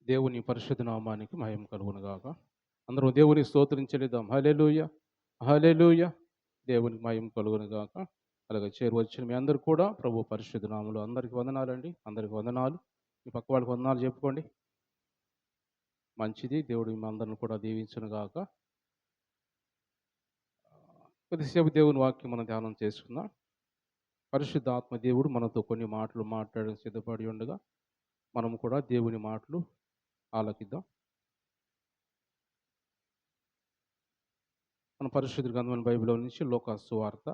దేవుని పరిశుద్ధ నామానికి మహిమ కలుగును గాక. అందరం దేవుని స్తోత్రించెదం. హల్లెలూయా! హల్లెలూయా! దేవునికి మహిమ కలుగును గాక. అలాగే చేరువచ్చిన మీ అందరూ కూడా ప్రభు పరిశుద్ధ నామములో అందరికి వందనాలండి. అందరికి వందనాలు. మీ పక్క వాళ్ళకి వందనాలు చెప్పుకోండి. మంచిది. దేవుడు మీ అందరిని కూడా దీవించును గాక. కొద్దిసేపు దేవుని వాక్యం మనం ధ్యానం చేసుకుందాం. పరిశుద్ధ ఆత్మ దేవుడు మనతో కొన్ని మాటలు మాట్లాడడానికి సిద్ధపడి ఉండగా మనం కూడా దేవుని మాటలు ఆలకిద్దాం. మన పరిశుద్ధ గ్రంథమైన బైబిల్లో నుంచి లూకా సువార్త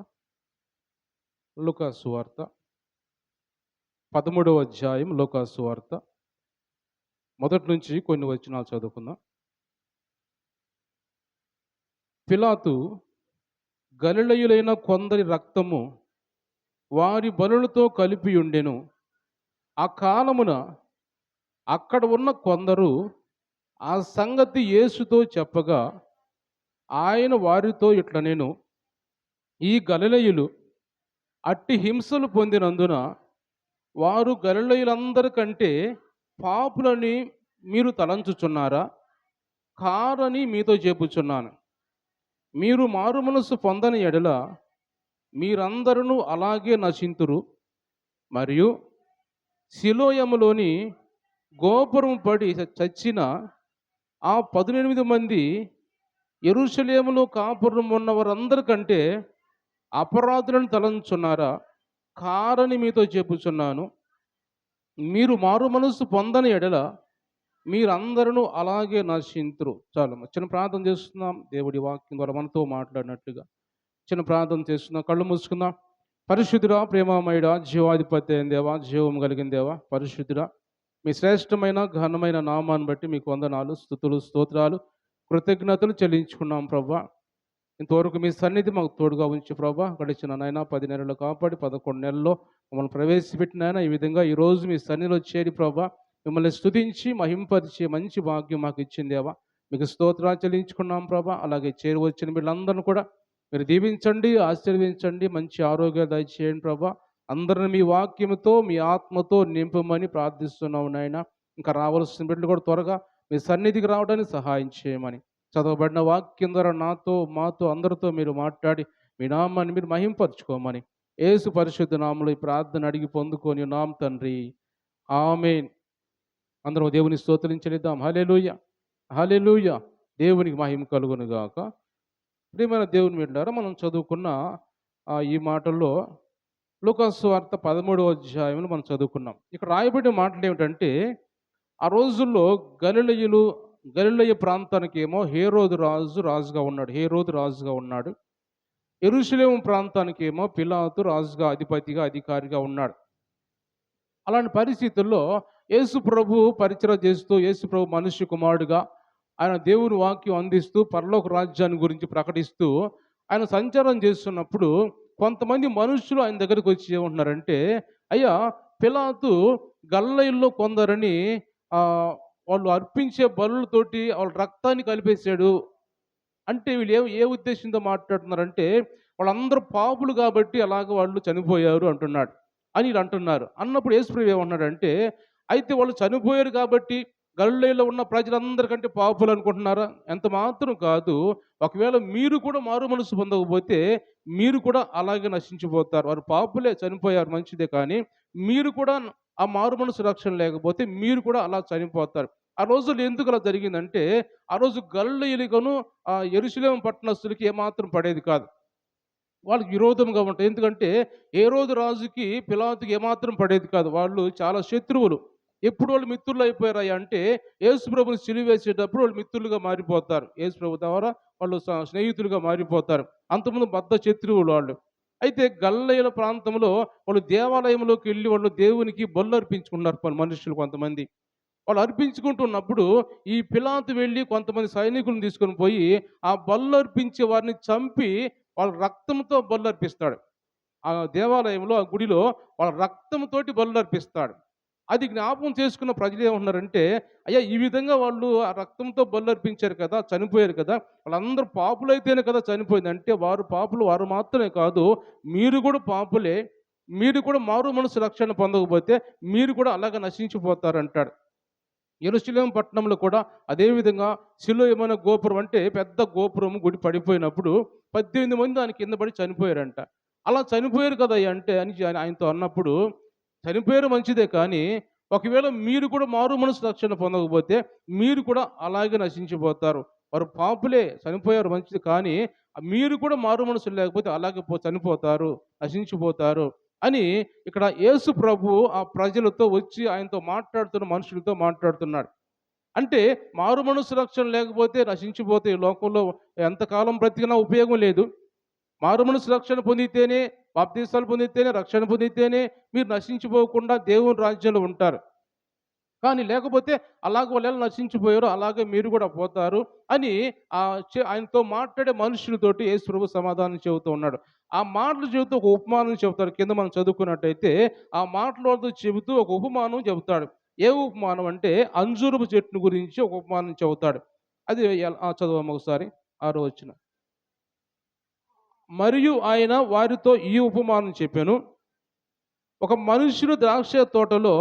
13వ అధ్యాయం. లూకా సువార్త మొదటి నుంచి కొన్ని వచనాలు చదువుకుందాం. పిలాతు గలిలయులైన కొందరి రక్తము వారి బలులతో కలిపి ఉండెను. ఆ కాలమున అక్కడ ఉన్న కొందరు ఆ సంగతి యేసుతో చెప్పగా ఆయన వారితో ఇట్లనెను, ఈ గలిలయులు అట్టి హింసలు పొందినందున వారు గలిలయులందరికంటే పాపులని మీరు తలంచుచున్నారా? కారని మీతో చెప్పుచున్నాను. మీరు మారుమనసు పొందని ఎడల మీరందరూ అలాగే నశింతురు. మరియు సిలోయములోని గోపురం పడి చచ్చిన ఆ 18 మంది యెరూషలేములో కాపురం ఉన్నవారందరికంటే అపరాధులను తలంచున్నారా? కారని మీతో చెప్పుచున్నాను. మీరు మారు మనసు పొందని ఎడల మీరందరూ అలాగే నశింతురు. చాలు, చిన్న ప్రార్థన చేస్తున్నాం. దేవుడి వాక్యం ద్వారా మనతో మాట్లాడినట్లుగా చిన్న ప్రార్థన చేస్తున్నాం. కళ్ళు మూసుకుందాం. పరిశుద్ధుడా, ప్రేమమయుడా, జీవాధిపతి అయిన దేవా, జీవం కలిగిన దేవా, పరిశుద్ధుడా, మీ శ్రేష్టమైన ఘనమైన నామాన్ని బట్టి మీకు వందనాలు, స్తుతులు, స్తోత్రాలు, కృతజ్ఞతలు చెల్లించుకున్నాం ప్రభా. ఇంతవరకు మీ సన్నిధి మాకు తోడుగా ఉంచి ప్రభా, గడిచిన నాయన 10 నెలలు కాపాడి 11 నెలల్లో మమ్మల్ని ప్రవేశపెట్టిన ఈ విధంగా ఈరోజు మీ సన్నిధిలో చేరి ప్రభా మిమ్మల్ని స్తుతించి మహింపరిచే మంచి భాగ్యం మాకు ఇచ్చిందేవా, మీకు స్తోత్రాలు చెల్లించుకున్నాం ప్రభా. అలాగే చేరువచ్చిన వీళ్ళందరినీ కూడా మీరు దీవించండి, ఆశీర్వదించండి, మంచి ఆరోగ్యాలు దయచేయండి ప్రభా. అందరిని మీ వాక్యంతో మీ ఆత్మతో నింపమని ప్రార్థిస్తున్నాం నాయన. ఇంకా రావాల్సిన బిడ్డలు కూడా త్వరగా మీ సన్నిధికి రావడానికి సహాయం చేయమని, చదవబడిన వాక్యం ద్వారా నాతో మాతో అందరితో మీరు మాట్లాడి మీ నామాన్ని మీరు మహింపరచుకోమని యేసు పరిశుద్ధ నామములో ఈ ప్రార్థన అడిగి పొందుకొని నామ తండ్రి, ఆమేన్. అందరూ దేవుని స్తోత్రించనిద్దాం. హల్లెలూయా, హల్లెలూయా. దేవునికి మహిమ కలుగును గాక. ప్రియమైన దేవుని బిడ్డలారా, మనం చదువుకున్న ఈ మాటల్లో లూకా సువార్త 13వ అధ్యాయంలో మనం చదువుకున్నాం. ఇక్కడ రాయబడిన మాటలు ఏమిటంటే, ఆ రోజుల్లో గలిలయ ప్రాంతానికి ఏమో హేరోదు రాజుగా ఉన్నాడు. యెరూషలేము ప్రాంతానికి ఏమో పిలాతు రాజుగా, అధికారిగా ఉన్నాడు. అలాంటి పరిస్థితుల్లో యేసు ప్రభు పరిచయం చేస్తూ, యేసు ప్రభు మనుష్య కుమారుడుగా ఆయన దేవుని వాక్యం అందిస్తూ పరలోక రాజ్యాన్ని గురించి ప్రకటిస్తూ ఆయన సంచారం చేస్తున్నప్పుడు కొంతమంది మనుషులు ఆయన దగ్గరికి వచ్చి ఏమంటున్నారంటే, అయ్యా, పిలాతు గలిలయలో కొందరని వాళ్ళు అర్పించే బలులతోటి వాళ్ళ రక్తాన్ని కలిపేశాడు. అంటే వీళ్ళు ఏ ఉద్దేశంతో మాట్లాడుతున్నారంటే, వాళ్ళందరూ పాపులు కాబట్టి అలాగ వాళ్ళు చనిపోయారు అంటున్నాడు అని వీళ్ళు అంటున్నారు. అన్నప్పుడు యేసుప్రభువు ఏమన్నాడంటే, అయితే వాళ్ళు చనిపోయారు కాబట్టి గలిలయలో ఉన్న ప్రజలందరికంటే పాపులు అనుకుంటున్నారా? ఎంత మాత్రం కాదు. ఒకవేళ మీరు కూడా మారు మనసు పొందకపోతే మీరు కూడా అలాగే నశించిపోతారు. వారు పాపులే, చనిపోయారు, మంచిదే, కానీ మీరు కూడా ఆ మారు మనసు రక్షణ లేకపోతే మీరు కూడా అలా చనిపోతారు. ఆ రోజుల్లో ఎందుకు అలా జరిగిందంటే, ఆ రోజు గలిలయులకును యెరూషలేము పట్టణస్తులకి ఏమాత్రం పడేది కాదు. వాళ్ళకి విరోధంగా ఉంటాయి. ఎందుకంటే హేరోదు రాజుకి పిలాతుకి ఏమాత్రం పడేది కాదు. వాళ్ళు చాలా శత్రువులు. ఎప్పుడు వాళ్ళు మిత్రులు అయిపోయారు అంటే, యేసు ప్రభుని సిలువ వేసేటప్పుడు వాళ్ళు మిత్రులుగా మారిపోతారు. యేసు ప్రభు ద్వారా వాళ్ళు స్నేహితులుగా మారిపోతారు. అంతకుముందు బద్ధ శత్రువులు వాళ్ళు. అయితే గలిలయ ప్రాంతంలో వాళ్ళు దేవాలయంలోకి వెళ్ళి వాళ్ళు దేవునికి బలులు అర్పించుకున్నారు. మనుషులు కొంతమంది వాళ్ళు అర్పించుకుంటున్నప్పుడు ఈ పిలాతు వెళ్ళి కొంతమంది సైనికులను తీసుకొని పోయి ఆ బలులు అర్పించే వారిని చంపి వాళ్ళ రక్తంతో బలులు అర్పిస్తాడు. ఆ దేవాలయంలో, ఆ గుడిలో వాళ్ళ రక్తంతోటి బలులు అర్పిస్తాడు. అది జ్ఞాపకం చేసుకున్న ప్రజలు ఏమంటున్నారంటే, అయ్యా, ఈ విధంగా వాళ్ళు ఆ రక్తంతో బలులు అర్పించారు కదా, చనిపోయారు కదా, వాళ్ళందరూ పాపులైతేనే కదా చనిపోయింది. అంటే వారు పాపులు, వారు మాత్రమే కాదు, మీరు కూడా పాపులే. మీరు కూడా మారు మనసు రక్షణ పొందకపోతే మీరు కూడా అలాగ నశించిపోతారంటాడు. యెరూషలేము పట్టణంలో కూడా అదే విధంగా సిలోయమైన గోపురం అంటే పెద్ద గోపురం గుడి పడిపోయినప్పుడు 18 మంది దాని కింద పడి చనిపోయారంట. అలా చనిపోయారు కదయ్యా అంటే అని ఆయనతో అన్నప్పుడు, చనిపోయారు మంచిదే కానీ, ఒకవేళ మీరు కూడా మారు మనసు రక్షణ పొందకపోతే మీరు కూడా అలాగే నశించిపోతారు. వారు పాపులే చనిపోయారు మంచిది కానీ, మీరు కూడా మారు మనసు లేకపోతే అలాగే చనిపోతారు, నశించిపోతారు అని ఇక్కడ యేసు ప్రభువు ఆ ప్రజలతో వచ్చి ఆయనతో మాట్లాడుతున్న మనుషులతో మాట్లాడుతున్నాడు. అంటే మారు మనసు రక్షణ లేకపోతే నశించిపోతే ఈ లోకంలో ఎంతకాలం బ్రతికినా ఉపయోగం లేదు. మారు మనసు రక్షణ పొందితేనే, బాప్తీసాలు పొందితేనే, రక్షణ పొందితేనే మీరు నశించిపోకుండా దేవుని రాజ్యంలో ఉంటారు. కానీ లేకపోతే అలాగ వాళ్ళు ఎలా నశించిపోయారో అలాగే మీరు కూడా పోతారు అని ఆయనతో మాట్లాడే మనుషులతోటి యేసు ప్రభు సమాధానం చెబుతూ ఉన్నాడు. ఆ మాటలు చెబుతూ ఒక ఉపమానం చెబుతాడు. కింద మనం చదువుకున్నట్టయితే ఆ మాటలతో చెబుతూ ఒక ఉపమానం చెబుతాడు. ఏ ఉపమానం అంటే అంజూరపు చెట్టును గురించి ఒక ఉపమానం చెబుతాడు. అది చదవమ్మ ఒకసారి 6వ వచనం. మరియు ఆయన వారితో ఈ ఉపమానం చెప్పాను. ఒక మనుషుడు ద్రాక్ష తోటలో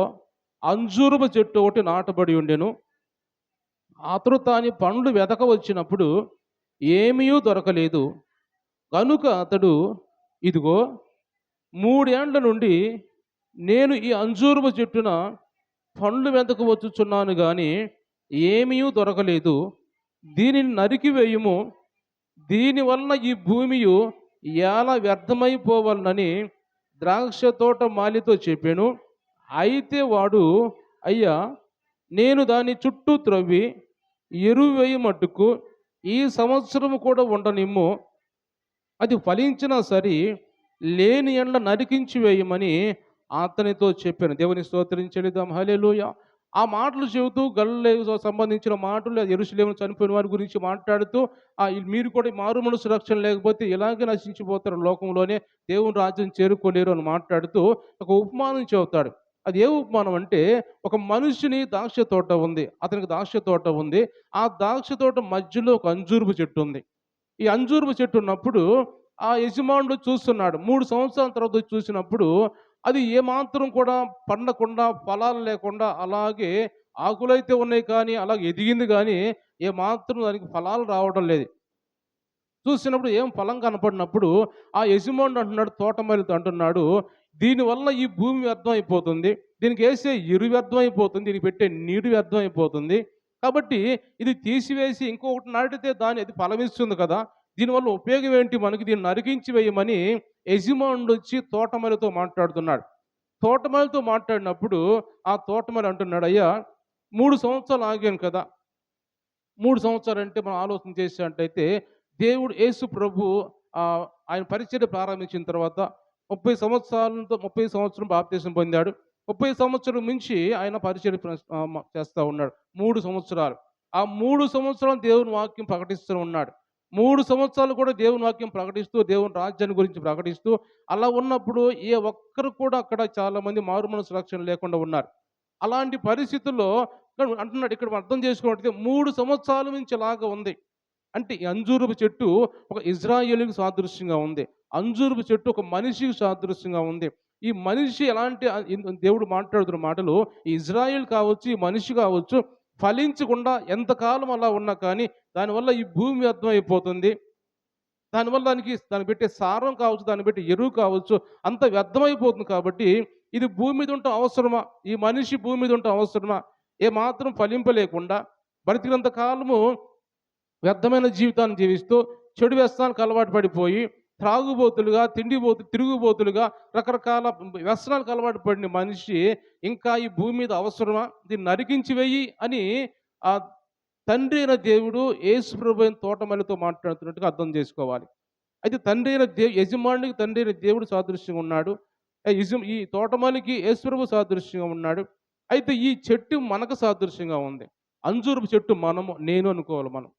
అంజూరపు చెట్టు ఒకటి నాటబడి ఉండెను. అతడు తాని పండ్లు వెతక వచ్చినప్పుడు ఏమీ దొరకలేదు. కనుక అతడు, ఇదిగో 3 ఏండ్ల నుండి నేను ఈ అంజూరపు చెట్టున పండ్లు వెతక వచ్చుచున్నాను గాని ఏమీ దొరకలేదు. దీనిని నరికివేయుము, దీనివలన ఈ భూమియు ఎలా వ్యర్థమైపోవాలని ద్రాక్ష తోట మాలితో చెప్పాను. అయితే వాడు, అయ్యా, నేను దాని చుట్టూ త్రవ్వి ఎరువు వేయి మట్టుకు ఈ సంవత్సరము కూడా ఉండనిమ్ము, అది ఫలించినా సరే లేని ఎండ్ల నరికించి వేయమని అతనితో చెప్పాను. దేవుని స్తోత్రించెదం. హల్లెలూయా. ఆ మాటలు చెబుతూ గలిలయకు సంబంధించిన మాటలు, యెరూషలేములో చనిపోయిన వారి గురించి మాట్లాడుతూ మీరు కూడా మారు మనసు రక్షణ లేకపోతే ఇలాగే నశించిపోతారు, లోకంలోనే దేవుని రాజ్యం చేరుకోలేరు అని మాట్లాడుతూ ఒక ఉపమానం చెబుతాడు. అది ఏ ఉపమానం అంటే, ఒక మనిషిని ద్రాక్ష తోట ఉంది, అతనికి ద్రాక్ష తోట ఉంది. ఆ ద్రాక్ష తోట మధ్యలో ఒక అంజూరపు చెట్టు ఉంది. ఈ అంజూరపు చెట్టు ఉన్నప్పుడు ఆ యజమానుడు చూస్తున్నాడు. 3 సంవత్సరాల తర్వాత వచ్చి చూసినప్పుడు అది ఏమాత్రం కూడా పండకుండా, ఫలాలు లేకుండా అలాగే ఆకులైతే ఉన్నాయి కానీ అలాగే ఎదిగింది కానీ ఏమాత్రం దానికి ఫలాలు రావడం లేదు. చూసినప్పుడు ఏం ఫలం కనపడినప్పుడు ఆ యజమానుడు అంటున్నాడు, తోటమాలితో అంటున్నాడు, దీనివల్ల ఈ భూమి వ్యర్థం అయిపోతుంది, దీనికి వేసే ఎరువు వ్యర్థం అయిపోతుంది, దీనికి పెట్టే నీరు వ్యర్థం అయిపోతుంది. కాబట్టి ఇది తీసివేసి ఇంకొకటి నాటితే అది ఫలమిస్తుంది కదా, దీనివల్ల ఉపయోగం ఏంటి మనకి, దీన్ని నరికించి వేయమని యజమానుడు వచ్చి తోటమాలితో మాట్లాడుతున్నాడు. తోటమాలితో మాట్లాడినప్పుడు ఆ తోటమాలి అంటున్నాడు, అయ్యా 3 సంవత్సరాలు ఆగాను కదా. 3 సంవత్సరాలు అంటే మనం ఆలోచన చేసినట్టయితే దేవుడు యేసు ప్రభు ఆయన పరిచర్య ప్రారంభించిన తర్వాత 30 సంవత్సరం బాప్తీసం పొందాడు. 30 సంవత్సరం నుంచి ఆయన పరిచర్య చేస్తూ ఉన్నాడు. 3 సంవత్సరాలు. ఆ 3 సంవత్సరాలు దేవుని వాక్యం ప్రకటిస్తూ ఉన్నాడు. 3 సంవత్సరాలు కూడా దేవుని వాక్యం ప్రకటిస్తూ, దేవుని రాజ్యాన్ని గురించి ప్రకటిస్తూ అలా ఉన్నప్పుడు ఏ ఒక్కరు కూడా అక్కడ చాలామంది మారు మనసు రక్షణ లేకుండా ఉన్నారు. అలాంటి పరిస్థితుల్లో అంటున్నాడు, ఇక్కడ అర్థం చేసుకున్నట్టయితే 3 సంవత్సరాల నుంచి ఇలాగా ఉంది. అంటే ఈ అంజూరపు చెట్టు ఒక ఇజ్రాయేలుకి సాదృశ్యంగా ఉంది. అంజూరపు చెట్టు ఒక మనిషికి సాదృశ్యంగా ఉంది. ఈ మనిషి ఎలాంటి దేవుడు మాట్లాడుతున్న మాటలు, ఈ ఇజ్రాయేల్ కావచ్చు, ఈ మనిషి కావచ్చు, ఫలించకుండా ఎంతకాలం అలా ఉన్నా కానీ దానివల్ల ఈ భూమి వ్యర్థం అయిపోతుంది. దానివల్ల దానికి పెట్టే సారం కావచ్చు, దాన్ని పెట్టే ఎరువు కావచ్చు, అంత వ్యర్థమైపోతుంది. కాబట్టి ఇది భూమి మీద ఉండటం అవసరమా, ఈ మనిషి భూమి మీద ఉండటం అవసరమా, ఏమాత్రం ఫలింపలేకుండా బ్రతికినంత కాలము వ్యర్థమైన జీవితాన్ని జీవిస్తూ చెడు వ్యసనాలకు అలవాటు పడిపోయి త్రాగుబోతులుగా, తిరుగుబోతులుగా, రకరకాల వ్యసనాలకు అలవాటు పడిన మనిషి ఇంకా ఈ భూమి మీద అవసరమా, దీన్ని నరికించి వెయ్యి అని ఆ తండ్రి అయిన దేవుడు యేసు ప్రభు అయిన తోటమాలితో మాట్లాడుతున్నట్టుగా అర్థం చేసుకోవాలి. అయితే తండ్రి అయిన యజమానునికి తండ్రి అయిన దేవుడు సాదృశ్యంగా ఉన్నాడు. ఈ తోటమాలికి యేసు ప్రభు సాదృశ్యంగా ఉన్నాడు. అయితే ఈ చెట్టు మనకు సాదృశ్యంగా ఉంది. అంజూరపు చెట్టు నేను అనుకోవాలి. మనం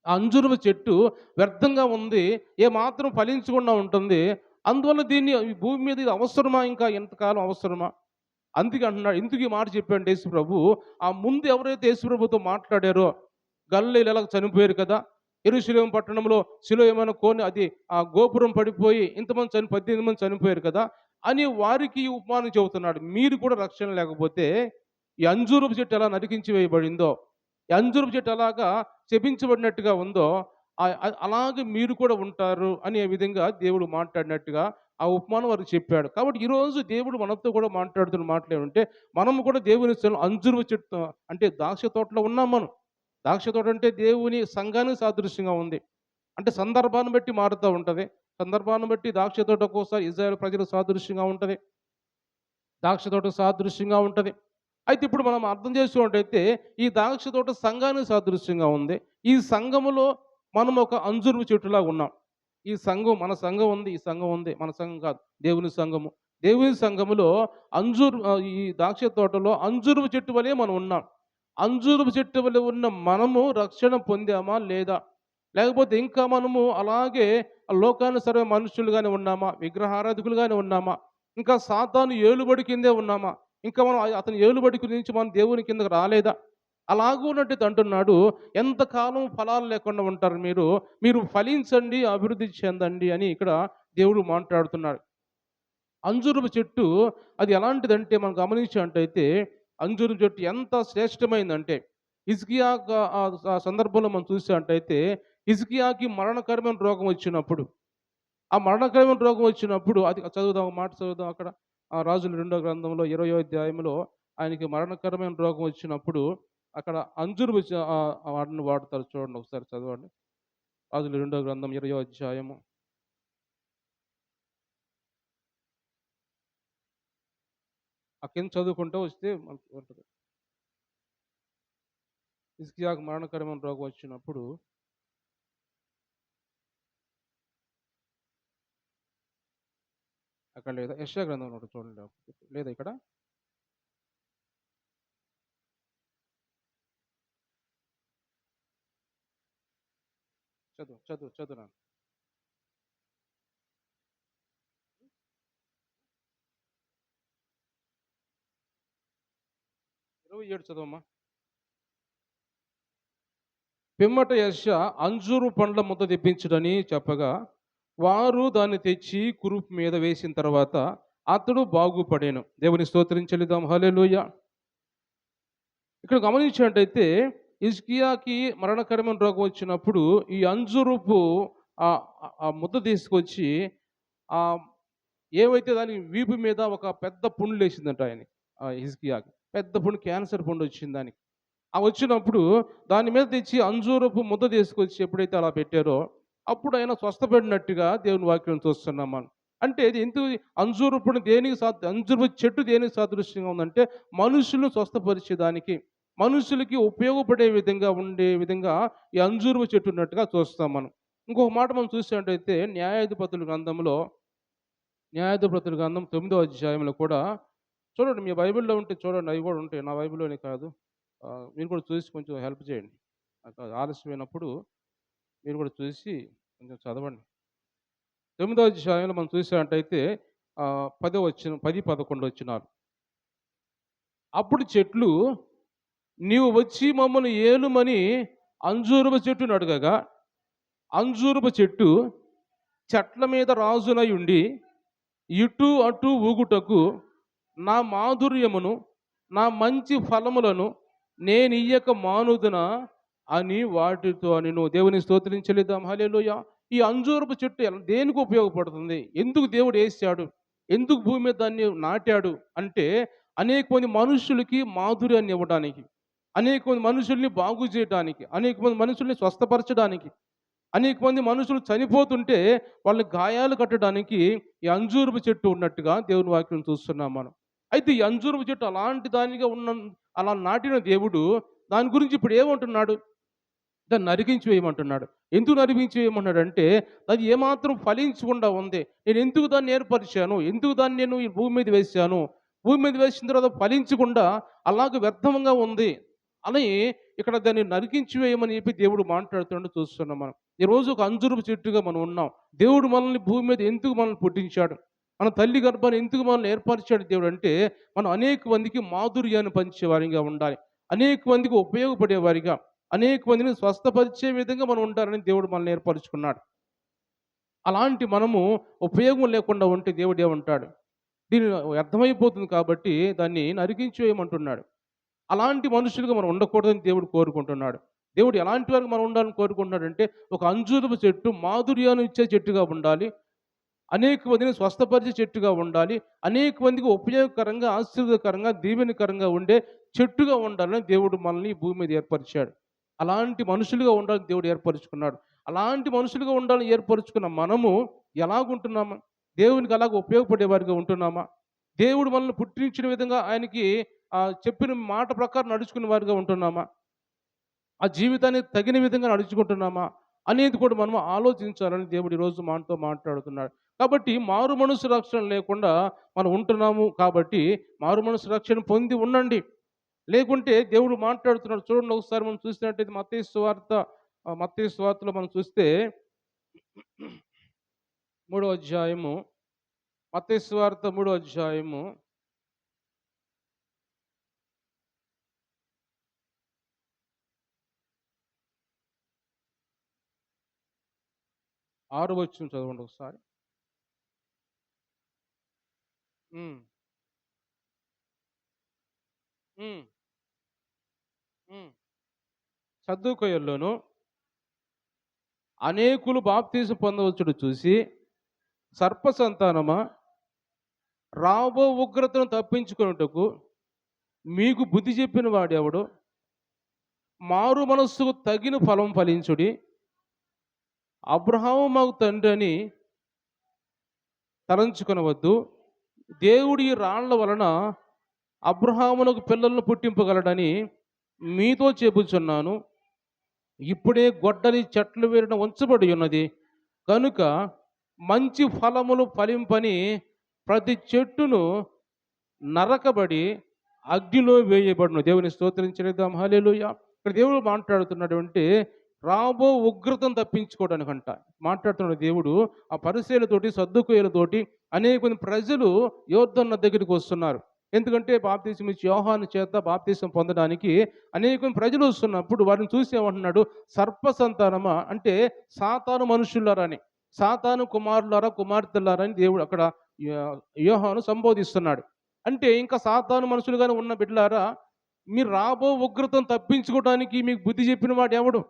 అంజూరపు చెట్టు వ్యర్థంగా ఉంది, ఏమాత్రం ఫలించకుండా ఉంటుంది. అందువల్ల దీన్ని ఈ భూమి మీద ఇది అవసరమా, ఇంకా ఎంతకాలం అవసరమా? అందుకే అంటున్నాడు. ఎందుకు ఈ మాట చెప్పాడు యేసు ప్రభు, ఆ ముందు ఎవరైతే యేసు ప్రభుతో మాట్లాడారో, గలిలయలో ఎలా చనిపోయారు కదా, యెరూషలేము పట్టణంలో సిలోయమైన అది ఆ గోపురం పడిపోయి 18 మంది చనిపోయారు కదా అని వారికి ఈ ఉపమానం చెబుతున్నాడు. మీరు కూడా రక్షణ లేకపోతే ఈ అంజూరపు చెట్టు ఎలా నరికించి వేయబడిందో, ఈ అంజూరపు చెట్టు ఎలాగా శపించబడినట్టుగా ఉందో, అలాగే మీరు కూడా ఉంటారు అనే విధంగా దేవుడు మాట్లాడినట్టుగా ఆ ఉపమానం వారికి చెప్పాడు. కాబట్టి ఈరోజు దేవుడు మనతో కూడా మాట్లాడుతున్న మాటలు ఏమంటే, మనము కూడా దేవుని అంజూరపు చెట్టు అంటే ద్రాక్ష తోటలో ఉన్నాం మనం. ద్రాక్ష తోట అంటే దేవుని సంఘానికి సాదృశ్యంగా ఉంది. అంటే సందర్భాన్ని బట్టి మారుతూ ఉంటది. సందర్భాన్ని బట్టి ద్రాక్ష తోట ఒక్కోసారి ఇజ్రాయేల్ ప్రజలకు సాదృశ్యంగా ఉంటది. ద్రాక్ష తోట సాదృశ్యంగా ఉంటది. అయితే ఇప్పుడు మనం అర్థం చేసుకున్నట్టయితే ఈ ద్రాక్ష తోట సంఘానికి సాదృశ్యంగా ఉంది. ఈ సంఘములో మనం ఒక అంజూరపు చెట్టులాగా ఉన్నాం. ఈ సంఘం మన సంఘం ఉంది. ఈ సంఘం ఉంది. మన సంఘం కాదు. దేవుని సంఘము. దేవుని సంఘములో ఈ ద్రాక్ష తోటలో అంజూరపు చెట్టు వలె మనం ఉన్నాం. అంజూరపు చెట్టు వలె ఉన్న మనము రక్షణ పొందామా లేదా? లేకపోతే ఇంకా మనము అలాగే లోకానుసరమైన మనుషులుగానే ఉన్నామా? విగ్రహారాధకులుగానే ఉన్నామా? ఇంకా సాతాను ఏలుబడి కిందే ఉన్నామా? ఇంకా మనం అతని ఏలుబడి నుంచి మనం దేవుని కిందకి రాలేదా? అలాగూ ఉన్నట్టు అంటున్నాడు, ఎంతకాలం ఫలాలు లేకుండా ఉంటారు మీరు? మీరు ఫలించండి, అభివృద్ధి చెందండి అని ఇక్కడ దేవుడు మాట్లాడుతున్నాడు. అంజూరపు చెట్టు అది ఎలాంటిదంటే మనం గమనించినట్టయితే, అంజూరపు చెట్టు ఎంత శ్రేష్టమైందంటే, హిజ్కియా ఆ సందర్భంలో మనం చూసినట్టయితే, హిజ్కియాకి మరణకరమైన రోగం వచ్చినప్పుడు, ఆ మరణకరమైన రోగం వచ్చినప్పుడు అది చదువుదాం, మాట చదువుదాం అక్కడ. రాజుల 2వ గ్రంథంలో 20వ అధ్యాయంలో ఆయనకి మరణకరమైన రోగం వచ్చినప్పుడు అక్కడ అంజూరపు వాటిని వాడతారు చూడండి, ఒకసారి చదవండి. రాజుల 2వ గ్రంథం 20వ అధ్యాయము. ఆ కింద చదువుకుంటూ వస్తే మనకు ఉంటుంది. హిజ్కియాకు మరణకరమైన రోగం వచ్చినప్పుడు అక్కడ లేదా యెషయా గ్రంథంలో ఉంటుంది చూడండి. లేదా ఇక్కడ చదువు చదువు చదువు నాన్న. 27 చదవమ్మా. పిమ్మట యెషయా అంజూరు పండ్ల ముద్ద తెప్పించుడని చెప్పగా, వారు దాన్ని తెచ్చి కురుపు మీద వేసిన తర్వాత అతడు బాగుపడెను. దేవుని స్తోత్రం చెల్లిద్దాం. హల్లెలూయా. ఇక్కడ గమనించినట్టయితే హిజ్కియాకి మరణకరమైన రోగం వచ్చినప్పుడు ఈ అంజూరపు ఆ ముద్ద తీసుకొచ్చి ఆహ్, ఏవైతే దానికి వీపు మీద ఒక పెద్ద పుండు లేచిందంట ఆయనకి. హిజ్కియాకి పెద్ద పుండు, క్యాన్సర్ పుండు వచ్చింది దానికి. ఆ వచ్చినప్పుడు దాని మీద తెచ్చి అంజూరపు ముద్ద తీసుకొచ్చి ఎప్పుడైతే అలా పెట్టారో, అప్పుడు ఆయన స్వస్థపడినట్టుగా దేవుని వాక్యం చూస్తున్నాం మనం. అంటే ఇది ఎందుకు అంజూరపుని దేనికి అంజూరపు చెట్టు దేనికి సాదృశ్యంగా ఉందంటే, మనుషులను స్వస్థపరిచేదానికి, మనుషులకి ఉపయోగపడే విధంగా ఉండే విధంగా ఈ అంజూరపు చెట్టు ఉన్నట్టుగా చూస్తాం మనం. ఇంకొక మాట మనం చూసినట్టయితే న్యాయాధిపతుల గ్రంథం 9వ అధ్యాయంలో కూడా చూడండి, మీ బైబిల్‌లో ఉంటే చూడండి, అవి కూడా ఉంటాయి. నా బైబిల్‌లోనే కాదు. మీరు కూడా చూసి కొంచెం హెల్ప్ చేయండి. నాకు ఆలస్యమైనప్పుడు మీరు కూడా చూసి కొంచెం చదవండి. 9వ అధ్యాయంలో మనం చూసినట్టయితే 10, 11 వచనాలు. అప్పుడు చెట్లు, నీవు వచ్చి మమ్మల్ని ఏలుమని అంజూరపు చెట్టును అడగగా, అంజూరపు చెట్టు చెట్ల మీద రాజునై ఉండి ఇటు అటు ఊగుటకు నా మాధుర్యమును నా మంచి ఫలములను నేనియ్యక మానుదునా అని వాటితో నేను దేవుని స్తోత్రించలేదాం. హల్లెలూయా. ఈ అంజూరపు చెట్టు దేనికి ఉపయోగపడుతుంది? ఎందుకు దేవుడు వేసాడు? ఎందుకు భూమి మీద దాన్ని నాటాడు అంటే, అనేక మంది మనుషులకి మాధుర్యాన్ని ఇవ్వడానికి, అనేక మంది మనుషుల్ని బాగు చేయడానికి, అనేక మంది మనుషుల్ని స్వస్థపరచడానికి, అనేక మంది మనుషులు చనిపోతుంటే వాళ్ళకి గాయాలు కట్టడానికి ఈ అంజూరపు చెట్టు ఉన్నట్టుగా దేవుని వాక్యం చూస్తున్నాం మనం. అయితే ఈ అంజూరపు చెట్టు అలాంటి దానిగా అలా నాటిన దేవుడు దాని గురించి ఇప్పుడు ఏమంటున్నాడు? దాన్ని నరికించి వేయమంటున్నాడు. ఎందుకు నరికించి వేయమంటున్నాడంటే, అది ఏమాత్రం ఫలించకుండా ఉంది. నేను ఎందుకు దాన్ని ఏర్పరిచాను? ఎందుకు దాన్ని నేను ఈ భూమి మీద వేశాను? భూమి మీద వేసిన తర్వాత ఫలించకుండా అలాగే వ్యర్థంగా ఉంది అని ఇక్కడ దాన్ని నరికించి వేయమని చెప్పి దేవుడు మాట్లాడుతుంటే చూస్తున్నాం మనం. ఈరోజు ఒక అంజూరపు చెట్టుగా మనం ఉన్నాం. దేవుడు మనల్ని భూమి మీద ఎందుకు మనల్ని పుట్టించాడు? మన తల్లి గర్భాన్ని ఎందుకు మనల్ని ఏర్పరిచాడు దేవుడు అంటే, మనం అనేక మందికి మాధుర్యాన్ని పంచేవారిగా ఉండాలి. అనేక మందికి ఉపయోగపడేవారిగా, అనేక మందిని స్వస్థపరిచే విధంగా మనం ఉంటారని దేవుడు మనల్ని ఏర్పరచుకున్నాడు. అలాంటి మనము ఉపయోగం లేకుండా ఉంటే దేవుడు ఏమంటాడు? దీని అర్థమైపోతుంది కాబట్టి దాన్ని నరికించి వేయమంటున్నాడు. అలాంటి మనుషులుగా మనం ఉండకూడదని దేవుడు కోరుకుంటున్నాడు. దేవుడు ఎలాంటి వారికి మనం ఉండాలని కోరుకుంటున్నాడంటే, ఒక అంజూరపు చెట్టు మాధుర్యాన్ని ఇచ్చే చెట్టుగా ఉండాలి. అనేక మందిని స్వస్థపరిచే చెట్టుగా ఉండాలి. అనేక మందికి ఉపయోగకరంగా, ఆశీర్వాదకరంగా, దీవెనకరంగా ఉండే చెట్టుగా ఉండాలని దేవుడు మనల్ని ఈ భూమి మీద ఏర్పరిచాడు. అలాంటి మనుషులుగా ఉండాలని దేవుడు ఏర్పరుచుకున్నాడు. అలాంటి మనుషులుగా ఉండాలని ఏర్పరుచుకున్న మనము ఎలాగుంటున్నామా? దేవునికి అలాగ ఉపయోగపడే వారిగా ఉంటున్నామా? దేవుడు మనల్ని పుట్టించిన విధంగా ఆయనకి చెప్పిన మాట ప్రకారం నడుచుకునే వారిగా ఉంటున్నామా? ఆ జీవితానికి తగిన విధంగా నడుచుకుంటున్నామా అనేది కూడా మనం ఆలోచించాలని దేవుడు ఈరోజు మనతో మాట్లాడుతున్నాడు. కాబట్టి మారు మనసు రక్షణ లేకుండా మనం ఉంటున్నాము కాబట్టి మారు మనసు రక్షణ పొంది ఉండండి. లేకుంటే దేవుడు మాట్లాడుతున్నాడు. చూడండి ఒకసారి మనం చూసినట్టయితే మత్తయి సువార్తలో మనం చూస్తే మూడో అధ్యాయము, మత్తయి సువార్త మూడో అధ్యాయము 6వ వచనం చదవండి ఒకసారి. హ్మ్. హ్మ్. హ్మ్. సద్దూకయ్యుల్లోను అనేకులు బాప్తీసం పొందవచ్చుట చూసి, సర్ప సంతానమా, రాబో ఉగ్రతను తప్పించుకొనుటకు మీకు బుద్ధి చెప్పిన వాడెవడు? మారు మనస్సుకు తగిన ఫలం ఫలించుడి. అబ్రహాము మాకు తండ్రి అని తలంచుకొనవద్దు. దేవుడు ఈ రాళ్ల వలన అబ్రహామునకు పిల్లలను పుట్టింపగలడని మీతో చెబుచున్నాను. ఇప్పుడే గొడ్డలి చెట్లు వేరున ఉంచబడి ఉన్నది కనుక మంచి ఫలములు ఫలింపని ప్రతి చెట్టును నరకబడి అగ్నిలో వేయబడును. దేవుని స్తోత్రించేద్దాం. హల్లెలూయా. ఇక్కడ దేవుడు మాట్లాడుతున్నటువంటి రాబో ఉగ్రతను తప్పించుకోవడానికంట మాట్లాడుతున్న దేవుడు. ఆ పరిసయ్యులతోటి, సద్దూకయ్యులతోటి అనేక మంది ప్రజలు యోర్దాను నది దగ్గరికి వస్తున్నారు. ఎందుకంటే బాప్తీసం ఇచ్చి యోహాను చేత బాప్తీసం పొందడానికి అనేక మంది ప్రజలు వస్తున్నప్పుడు వారిని చూసి ఏమంటున్నాడు? సర్ప సంతానమా, అంటే సాతాను మనుషులారా అని, సాతాను కుమారులారా, కుమార్తెలారా అని దేవుడు అక్కడ యోహాను సంబోధిస్తున్నాడు. అంటే ఇంకా సాతాను మనుషులుగానే ఉన్న బిడ్డలారా, మీరు రాబో ఉగ్రతను తప్పించుకోవడానికి మీకు బుద్ధి చెప్పిన వాడు ఎవడు?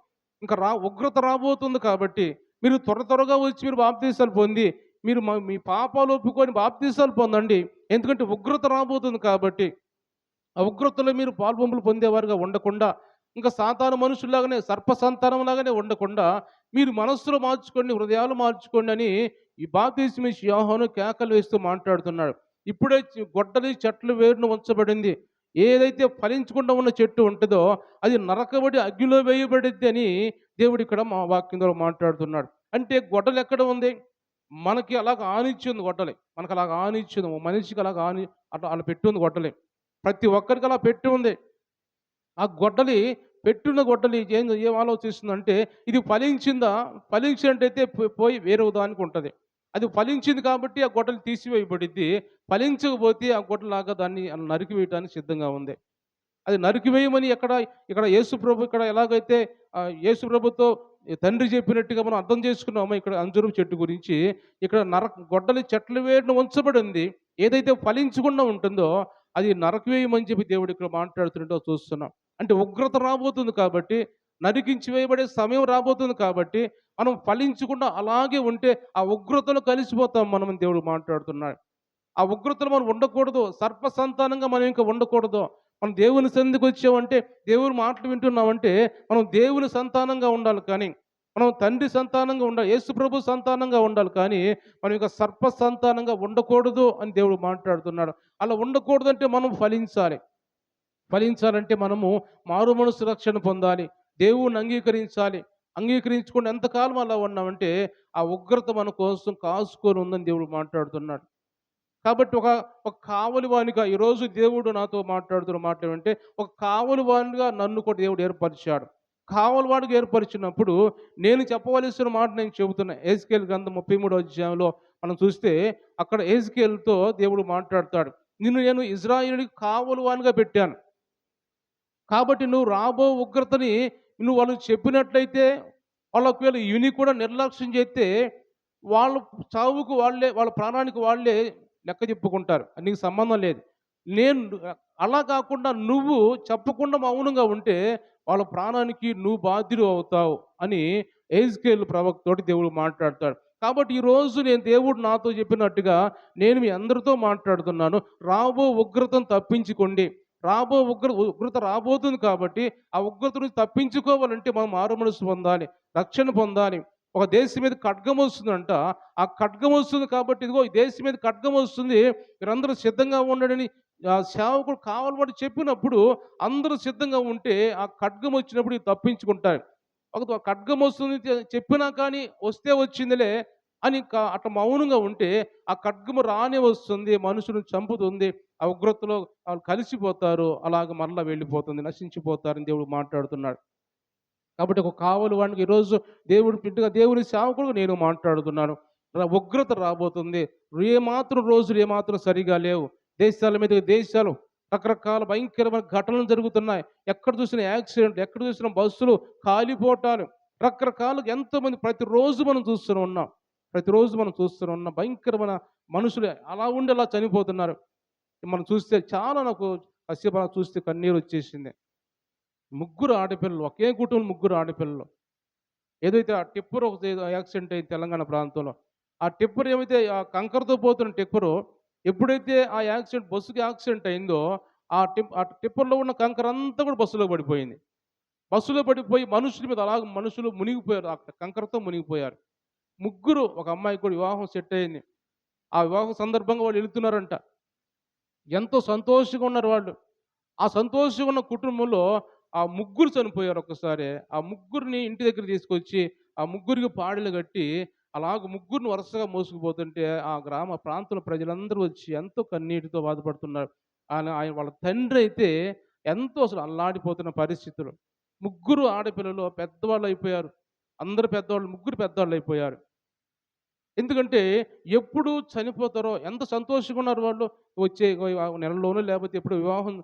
ఇంకా ఉగ్రత రాబోతుంది కాబట్టి మీరు త్వరగా వచ్చి మీరు బాప్తీసాలు పొంది మీరు మీ పాపాలు ఒప్పుకొని బాప్తీసాలు పొందండి. ఎందుకంటే ఉగ్రత రాబోతుంది కాబట్టి. ఆ ఉగ్రతలో మీరు పాల్పొంపులు పొందేవారుగా ఉండకుండా, ఇంకా సాతాను మనుషుల్లాగానే సర్ప సంతానంలాగానే ఉండకుండా మీరు మనస్సులో మార్చుకోండి, హృదయాలు మార్చుకోండి అని ఈ బాప్తీసం ఇచ్చి యోహాను కేకలు వేస్తూ మాట్లాడుతున్నాడు. ఇప్పుడే గొడ్డలి చెట్లు వేరున ఉంచబడింది. ఏదైతే ఫలించకుండా ఉన్న చెట్టు ఉంటుందో అది నరకబడి అగ్నిలో వేయబడిద్ది అని దేవుడు ఇక్కడ మా వాక్యం ద్వారా మాట్లాడుతున్నాడు. అంటే గొడ్డలి ఎక్కడ ఉంది? మనకి అలాగ ఆనిచ్చింది గొడ్డలి. మనకు అలాగ ఆనిచ్చింది. మనిషికి అలాగ అట్లా అలా పెట్టి ఉంది గొడ్డలి. ప్రతి ఒక్కరికి అలా పెట్టి ఉంది. ఆ గొడ్డలి, పెట్టున్న గొడ్డలి ఏం ఆలోచిస్తుందంటే ఇది ఫలించిందా? ఫలించినట్టయితే పోయి వేరే దానికి ఉంటుంది. అది ఫలించింది కాబట్టి ఆ గొడ్డలి తీసివేయబడిద్ది. ఫలించకపోతే ఆ గొడ్డలాగా దాన్ని నరికివేయటానికి సిద్ధంగా ఉంది. అది నరికివేయమని ఇక్కడ యేసుప్రభు ఇక్కడ ఎలాగైతే యేసుప్రభుతో తండ్రి చెప్పినట్టుగా మనం అర్థం చేసుకున్నామో ఇక్కడ అంజూరపు చెట్టు గురించి, ఇక్కడ గొడ్డలి చెట్ల వేరున ఉంచబడింది. ఏదైతే ఫలించకుండా ఉంటుందో అది నరకవేయమని చెప్పి దేవుడు ఇక్కడ మాట్లాడుతున్నట్టు చూస్తున్నాం. అంటే ఉగ్రత రాబోతుంది కాబట్టి, నరికించి వేయబడే సమయం రాబోతుంది కాబట్టి, మనం ఫలించకుండా అలాగే ఉంటే ఆ ఉగ్రతలో కలిసిపోతాం మనం అని దేవుడు మాట్లాడుతున్నాడు. ఆ ఉగ్రతలో మనం ఉండకూడదు. సర్ప సంతానంగా మనం ఇంకా ఉండకూడదు. మనం దేవుని సన్నిధికి వచ్చామంటే, దేవుని మాటలు వింటున్నామంటే, మనం దేవుని సంతానంగా ఉండాలి కానీ, మనం తండ్రి సంతానంగా ఉండాలి, యేసుప్రభు సంతానంగా ఉండాలి కానీ, మనం ఇంకా సర్ప సంతానంగా ఉండకూడదు అని దేవుడు మాట్లాడుతున్నాడు. అలా ఉండకూడదంటే మనం ఫలించాలి. ఫలించాలంటే మనము మారు మనసు రక్షణ పొందాలి. దేవుణ్ణి అంగీకరించాలి. అంగీకరించుకొని ఎంతకాలం అలా ఉన్నామంటే, ఆ ఉగ్రత మన కోసం కాసుకొని ఉందని దేవుడు మాట్లాడుతున్నాడు. కాబట్టి ఒక కావలివానిగా ఈరోజు దేవుడు నాతో మాట్లాడుతున్న మాట ఏమంటే, ఒక కావలివానిగా నన్ను కూడా దేవుడు ఏర్పరిచాడు. కావలివాడిగా ఏర్పరిచినప్పుడు నేను చెప్పవలసిన మాట నేను చెబుతున్నా. యెహెజ్కేలు గ్రంథం 33వ అధ్యాయంలో మనం చూస్తే అక్కడ యెహెజ్కేలుతో దేవుడు మాట్లాడతాడు. నిన్ను నేను ఇశ్రాయేలుకి కావలివానిగా పెట్టాను. కాబట్టి నువ్వు రాబో ఉగ్రతని నువ్వు వాళ్ళకి చెప్పినట్లయితే, వాళ్ళు ఒకవేళ ఇని కూడా నిర్లక్ష్యం చేస్తే వాళ్ళ చావుకు వాళ్ళే, వాళ్ళ ప్రాణానికి వాళ్ళే లెక్క చెప్పుకుంటారు. నీకు సంబంధం లేదు. నేను అలా కాకుండా నువ్వు చెప్పకుండా మౌనంగా ఉంటే వాళ్ళ ప్రాణానికి నువ్వు బాధ్యుడు అవుతావు అని యెహెజ్కేలు ప్రవక్తతోటి దేవుడు మాట్లాడతాడు. కాబట్టి ఈరోజు నేను దేవుడు నాతో చెప్పినట్టుగా నేను మీ అందరితో మాట్లాడుతున్నాను. రాబో ఉగ్రతను తప్పించుకోండి. ఉగ్రత రాబోతుంది కాబట్టి ఆ ఉగ్రత నుంచి తప్పించుకోవాలంటే మనం మారుమనసు పొందాలి. రక్షణ పొందాలి. ఒక దేశం మీద ఖడ్గం వస్తుందంట. ఆ ఖడ్గం వస్తుంది కాబట్టి ఇదిగో ఈ దేశం మీద ఖడ్గం వస్తుంది. మీరందరూ సిద్ధంగా ఉండండని సేవకుడు కావాలని చెప్పినప్పుడు అందరూ సిద్ధంగా ఉంటే ఆ ఖడ్గం వచ్చినప్పుడు ఇవి తప్పించుకుంటారు. ఒక ఖడ్గం వస్తుంది చెప్పినా కానీ వస్తే వచ్చిందిలే అని అట్లా మౌనంగా ఉంటే ఆ ఖడ్గము రానే వస్తుంది. మనుషులను చంపుతుంది. ఆ ఉగ్రతలో వాళ్ళు కలిసిపోతారు. అలాగ మరలా వెళ్ళిపోతుంది. నశించిపోతారని దేవుడు మాట్లాడుతున్నాడు. కాబట్టి ఒక కావలి వాడికి ఈరోజు దేవుడు బిడ్డగా దేవుని సేవకుడుగా నేను మాట్లాడుతున్నాను. ఉగ్రత రాబోతుంది. ఏమాత్రం రోజులు ఏమాత్రం సరిగా లేవు. దేశాల మీద దేశాలు రకరకాల భయంకరమైన ఘటనలు జరుగుతున్నాయి. ఎక్కడ చూసినా యాక్సిడెంట్, ఎక్కడ చూసినా బస్సులు కాలిపోవటాలు, రకరకాలుగా ఎంతోమంది ప్రతిరోజు మనం చూస్తూనే ఉన్నాం. ప్రతిరోజు మనం చూస్తూనే ఉన్నాం. భయంకరమైన మనుషులు అలా ఉండి అలా చనిపోతున్నారు. మనం చూస్తే చాలా నాకు కాసేపు అలా చూస్తే కన్నీరు వచ్చేసింది. ముగ్గురు ఆడపిల్లలు, ఒకే కుటుంబం ముగ్గురు ఆడపిల్లలు. ఏదైతే ఆ టిప్పర్ ఒక యాక్సిడెంట్ అయింది తెలంగాణ ప్రాంతంలో. ఆ టిప్పర్ ఏమైతే ఆ కంకరతో పోతున్న టిప్పరు ఎప్పుడైతే ఆ యాక్సిడెంట్ బస్సుకి యాక్సిడెంట్ అయిందో ఆ టిప్పర్‌లో ఉన్న కంకర అంతా కూడా బస్సులో పడిపోయింది. బస్సులో పడిపోయి మనుషుల మీద అలాగ మనుషులు మునిగిపోయారు. ఆ కంకరతో మునిగిపోయారు. ముగ్గురు, ఒక అమ్మాయికి కూడా వివాహం సెట్ అయింది. ఆ వివాహం సందర్భంగా వాళ్ళు వెళ్తున్నారంట. ఎంతో సంతోషంగా ఉన్నారు వాళ్ళు. ఆ సంతోషంగా ఉన్న కుటుంబంలో ఆ ముగ్గురు చనిపోయారు ఒక్కసారే. ఆ ముగ్గురిని ఇంటి దగ్గర తీసుకొచ్చి, ఆ ముగ్గురికి పాడెలు కట్టి, అలాగ ముగ్గురిని వరుసగా మోసుకుపోతుంటే, ఆ గ్రామ ప్రాంతంలో ప్రజలందరూ వచ్చి ఎంతో కన్నీటితో బాధపడుతున్నారు. ఆయన వాళ్ళ తండ్రయితే ఎంతో అసలు అల్లాడిపోతున్న పరిస్థితులు. ముగ్గురు ఆడపిల్లలు పెద్దవాళ్ళయిపోయారు. అందరూ పెద్దవాళ్ళు, ముగ్గురు పెద్దవాళ్ళయిపోయారు. ఎందుకంటే ఎప్పుడు చనిపోతారో ఎంత సంతోషంగా ఉన్నారు వాళ్ళు. వచ్చే నెలలోనో లేకపోతే ఎప్పుడు వివాహం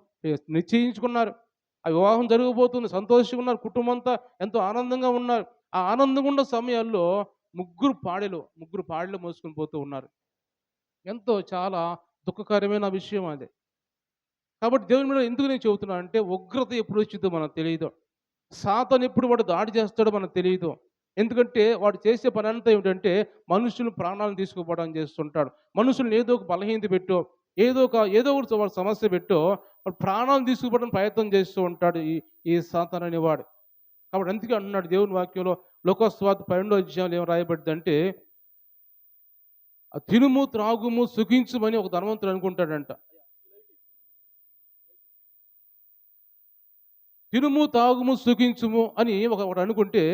నిశ్చయించుకున్నారు. ఆ వివాహం జరగబోతుంది. సంతోషంగా ఉన్నారు. కుటుంబం అంతా ఎంతో ఆనందంగా ఉన్నారు. ఆ ఆనందంగా ఉన్న సమయాల్లో ముగ్గురు పాడెలు మోసుకొని పోతూ ఉన్నారు. ఎంతో చాలా దుఃఖకరమైన విషయం అది. కాబట్టి దేవుని మీద ఎందుకు నేను చెబుతున్నానంటే ఉగ్రత ఎప్పుడు వచ్చిద్దో మనకు తెలీదు. సాతాను ఎప్పుడు వాడు దాడి చేస్తాడో మనకు తెలీదు. ఎందుకంటే వాడు చేసే పనంతా ఏమిటంటే మనుషుల ప్రాణాలను తీసుకుపోవడం చేస్తుంటాడు. మనుషుల్ని ఏదో ఒక బలహీనత పెట్టో, ఏదో ఒకటి వాడు సమస్య పెట్టో వాడు ప్రాణాలను తీసుకుపోవడానికి ప్రయత్నం చేస్తూ ఉంటాడు ఈ ఈ సాతాను అనేవాడు. కాబట్టి అందుకే అంటున్నాడు దేవుని వాక్యంలో లోకస్వార్త 12వ అధ్యాయంలో ఏం రాయబడిందంటే తినుము, త్రాగుము, సుఖించుమని ఒక ధనవంతుడు అనుకుంటాడంట. తినుము, తాగుము, సుఖించుము అని ఒకడు అనుకుంటే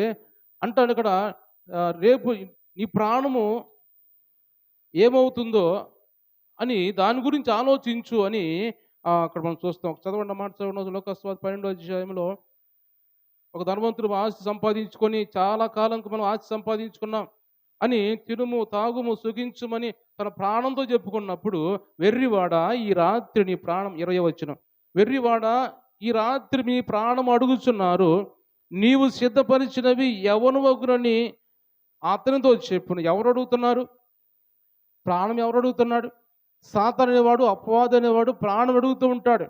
అంటాడు ఇక్కడ రేపు నీ ప్రాణము ఏమవుతుందో అని దాని గురించి ఆలోచించు అని అక్కడ మనం చూస్తాం. చదవండి మాట చదవండి. లోకస్వార్త 12వ అధ్యాయంలో ఒక ధనవంతుడు ఆస్తి సంపాదించుకొని చాలా కాలంకి మనం ఆస్తి సంపాదించుకున్నాం అని తినుము, తాగుము, సుఖించుమని తన ప్రాణంతో చెప్పుకున్నప్పుడు వెర్రివాడా ఈ రాత్రి నీ ప్రాణం 20వ వచనం. వెర్రివాడా ఈ రాత్రి మీ ప్రాణం అడుగుచున్నారు. నీవు సిద్ధపరిచినవి ఎవను వగునని అతనితో చెప్పును. ఎవరు అడుగుతున్నారు? ప్రాణం ఎవరు అడుగుతున్నాడు? సాతాను అనేవాడు, అపవాది అనేవాడు ప్రాణం అడుగుతూ ఉంటాడు.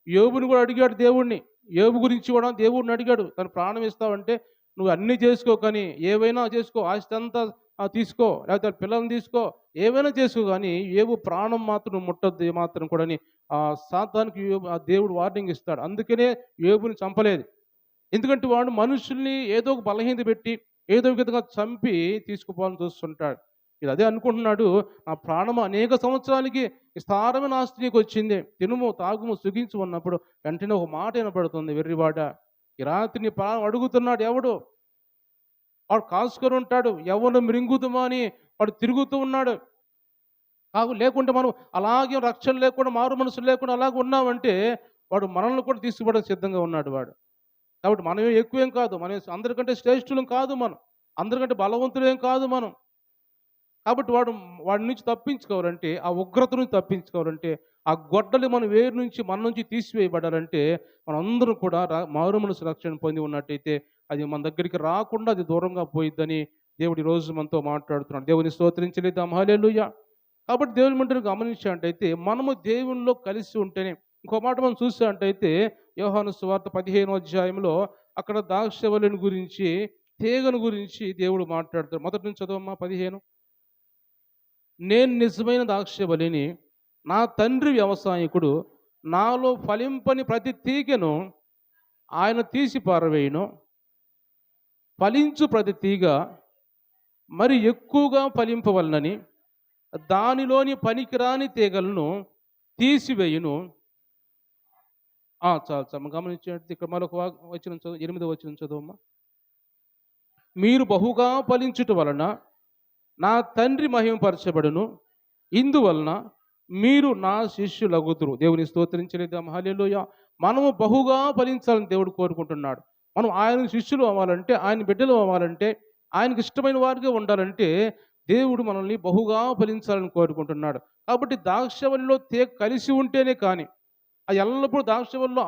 యోబుని కూడా అడిగాడు దేవుణ్ణి. యోబు గురించి కూడా దేవుడిని అడిగాడు. తను ప్రాణం ఇస్తావంటే నువ్వు అన్నీ చేసుకో, కానీ ఏవైనా చేసుకో, ఆస్తి అంతా తీసుకో, లేకపోతే పిల్లల్ని తీసుకో, ఏవైనా చేసుకో, కానీ యోబు ప్రాణం మాత్రం ముట్టొద్దు ఏమాత్రం కూడా అని సాతానుకి ఆ దేవుడు వార్నింగ్ ఇస్తాడు. అందుకనే యోబుని చంపలేదు. ఎందుకంటే వాడు మనుషుల్ని ఏదో ఒక బలహీనత పెట్టి ఏదో ఒక విధంగా చంపి తీసుకుపోవాలని చూస్తుంటాడు. ఇది అదే అనుకుంటున్నాడు. నా ప్రాణము అనేక సంవత్సరాలకి విస్తారమైన ఆస్తి నీకు వచ్చింది. తినుము, తాగుము, సుఖించు అన్నప్పుడు వెంటనే ఒక మాట వినపడుతుంది. వెర్రివాడ ఈ రాత్రి నీ ప్రాణం అడుగుతున్నాడు ఎవడు? వాడు కాసుకొని ఉంటాడు. ఎవరు మృంగుదుమా అని వాడు తిరుగుతూ ఉన్నాడు. లేకుంటే మనం అలాగే రక్షణ లేకుండా, మారు మనసు లేకుండా అలాగే ఉన్నామంటే వాడు మనల్ని కూడా తీసుకుపోవడానికి సిద్ధంగా ఉన్నాడు వాడు. కాబట్టి మనమే ఎక్కువేం కాదు. మనం అందరికంటే శ్రేష్ఠులం కాదు మనం. అందరికంటే బలవంతులేం కాదు మనం. కాబట్టి వాడి నుంచి తప్పించుకోవాలంటే, ఆ ఉగ్రత నుంచి తప్పించుకోవాలంటే, ఆ గొడ్డలి మన నుంచి తీసివేయబడాలంటే, మనందరం కూడా మారు మనసు రక్షణ పొంది ఉన్నట్టయితే, అది మన దగ్గరికి రాకుండా అది దూరంగా పోయిద్దని దేవుడు ఈరోజు మనతో మాట్లాడుతున్నాడు. దేవుని స్తోత్రించలేదాం. హల్లెలూయా. కాబట్టి దేవుని మంటను గమనించినట్టయితే మనము దేవునిలో కలిసి ఉంటేనే, ఇంకో మాట మనం చూసినట్టయితే యోహాను సువార్త 15వ అధ్యాయంలో అక్కడ ద్రాక్షవల్లిని గురించి, తీగను గురించి దేవుడు మాట్లాడతాడు. మొదటి నుంచి చదవమ్మా 15. నేను నిజమైన ద్రాక్షవల్లిని, నా తండ్రి వ్యవసాయకుడు. నాలో ఫలింపని ప్రతి తీగను ఆయన తీసి పారవేయును. ఫలించు ప్రతి తీగ మరి ఎక్కువగా ఫలింపవలనని దానిలోని పనికిరాని తీగలను తీసివేయును. చాలు చాలు గమనించినట్టు ఇక్కడ మరొక వచనం చదువు, 8వ వచనం చదువమ్మా. మీరు బహుగా ఫలించుట వలన నా తండ్రి మహిమపరచబడును. ఇందువలన మీరు నా శిష్యులగుదురు. దేవుని స్తోత్రించలేదాం. హల్లెలూయా. మనము బహుగా ఫలించాలని దేవుడు కోరుకుంటున్నాడు. మనం ఆయన శిష్యులు అవ్వాలంటే, ఆయన బిడ్డలు అవ్వాలంటే, ఆయనకి ఇష్టమైన వారిగా ఉండాలంటే దేవుడు మనల్ని బహుగా ఫలించాలని కోరుకుంటున్నాడు. కాబట్టి ద్రాక్షవల్లిలో కలిసి ఉంటేనే కానీ, అది ఎల్లప్పుడూ ద్రాక్షవల్లిలో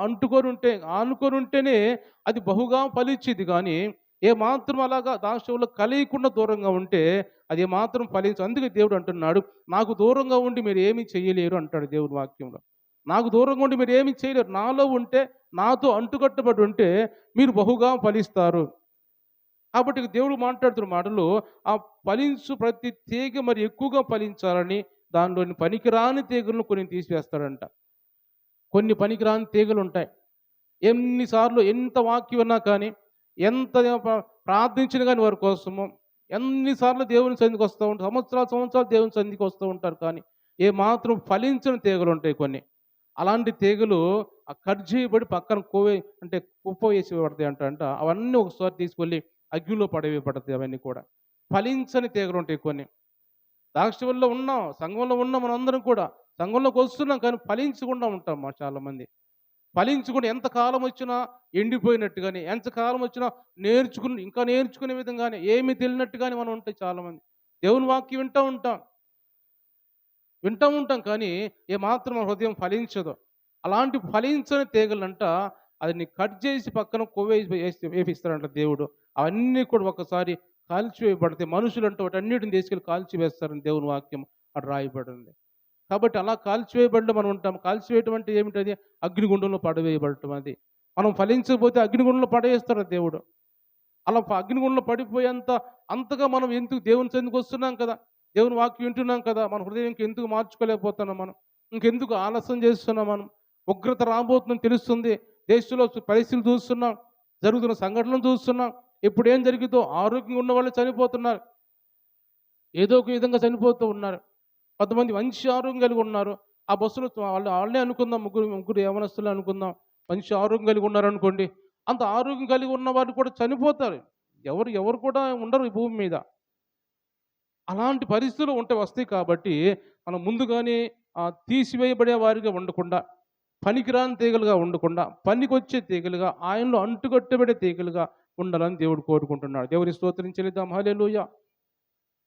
ఆనుకొని ఉంటేనే అది బహుగా ఫలించేది. కానీ ఏమాత్రం అలాగా ద్రాక్షవల్లిలో కలియకుండా దూరంగా ఉంటే అది ఏమాత్రం ఫలించదు. అందుకే దేవుడు అంటున్నాడు, నాకు దూరంగా ఉండి మీరు ఏమీ చేయలేరు అంటాడు దేవుని వాక్యంలో. నాకు దూరంగా ఉండి మీరు ఏమీ చేయలేరు. నాలో ఉంటే, నాతో అంటుకట్టబడి ఉంటే మీరు బహుగా ఫలిస్తారు. కాబట్టి దేవుడు మాట్లాడుతున్న మాటలు, ఆ ఫలించు ప్రతి తీగ మరి ఎక్కువగా ఫలించాలని దానిలోని పనికిరాని తీగలను కొన్ని తీసివేస్తాడంట. కొన్ని పనికిరాని తీగలు ఉంటాయి. ఎన్నిసార్లు ఎంత వాక్యం ఉన్నా కానీ, ఎంత ప్రార్థించిన కానీ వారి కోసము, ఎన్నిసార్లు దేవుని సన్నిధికి వస్తూ ఉంటారు, సంవత్సరాలు దేవుని సన్నిధికి వస్తూ ఉంటారు. కానీ ఏ మాత్రం ఫలించని తీగలు ఉంటాయి కొన్ని. అలాంటి తీగలు కట్ చేయబడి పక్కన అంటే కుప్ప వేసి పడతాయి అంట. అవన్నీ ఒకసారి తీసుకెళ్ళి అగ్నిలో పడతాయి. అవన్నీ కూడా ఫలించని తీగలు ఉంటాయి కొన్ని. ద్రాక్షవల్లిలో ఉన్నాం, సంఘంలో ఉన్నాం, మనందరం కూడా సంఘంలోకి వస్తున్నాం, కానీ ఫలించకుండా ఉంటాం చాలామంది. ఫలించకుండా ఎంతకాలం వచ్చినా ఎండిపోయినట్టుగానే, ఎంతకాలం వచ్చినా ఇంకా నేర్చుకునే విధంగానే, ఏమి తెలియనట్టుగానే మనం ఉంటాయి చాలామంది. దేవుని వాక్యం వింటూ ఉంటాం కానీ ఏమాత్రం మన హృదయం ఫలించదు. అలాంటి ఫలించని తీగలంట అది కట్ చేసి పక్కన వేపిస్తాడంట దేవుడు. అవన్నీ కూడా ఒకసారి కాల్చివేయబడతాయి. మనుషులంటే వాటన్నిటిని తీసుకెళ్ళి కాల్చివేస్తారని దేవుని వాక్యం అక్కడ రాయబడింది. కాబట్టి అలా కాల్చివేయబడిన మనం ఉంటాం. కాల్చివేయటం అంటే ఏమిటది? అగ్నిగుండంలో పడవేయబడటం. అది మనం ఫలించకపోతే అగ్నిగుండంలో పడవేస్తాడు దేవుడు. అలా అగ్నిగుండంలో అంతగా మనం ఎందుకు దేవుని సన్నిధికి వస్తున్నాం కదా, దేవుని వాక్యం వింటున్నాం కదా, మన హృదయం ఎందుకు మార్చుకోలేకపోతున్నాం? మనం ఇంకెందుకు ఆలస్యం చేస్తున్నాం? మనం ఉగ్రత రాబోతుందని తెలుస్తుంది. దేశంలో పరిస్థితులు చూస్తున్నాం, జరుగుతున్న సంఘటనలు చూస్తున్నాం. ఇప్పుడు ఏం జరిగిందో ఆరోగ్యంగా ఉన్న వాళ్ళు చనిపోతున్నారు, ఏదో ఒక విధంగా చనిపోతూ ఉన్నారు. కొంతమంది మంచి ఆరోగ్యం కలిగి ఉన్నారు. ఆ బస్సులో వాళ్ళే అనుకుందాం, ముగ్గురు యవనస్తులు అనుకుందాం, మంచి ఆరోగ్యం కలిగి ఉన్నారనుకోండి. అంత ఆరోగ్యం కలిగి ఉన్న వారు కూడా చనిపోతారు. ఎవరు కూడా ఉండరు ఈ భూమి మీద. అలాంటి పరిస్థితులు వస్తాయి. కాబట్టి మనం ముందుగానే తీసివేయబడే వారిగా ఉండకుండా, పనికిరాని తీగలుగా ఉండకుండా, పనికొచ్చే తీగలుగా, ఆయనలో అంటుకట్టబడే తీగలుగా ఉండాలని దేవుడు కోరుకుంటున్నాడు. దేవుని స్తోత్రించలేదాం. హల్లెలూయా.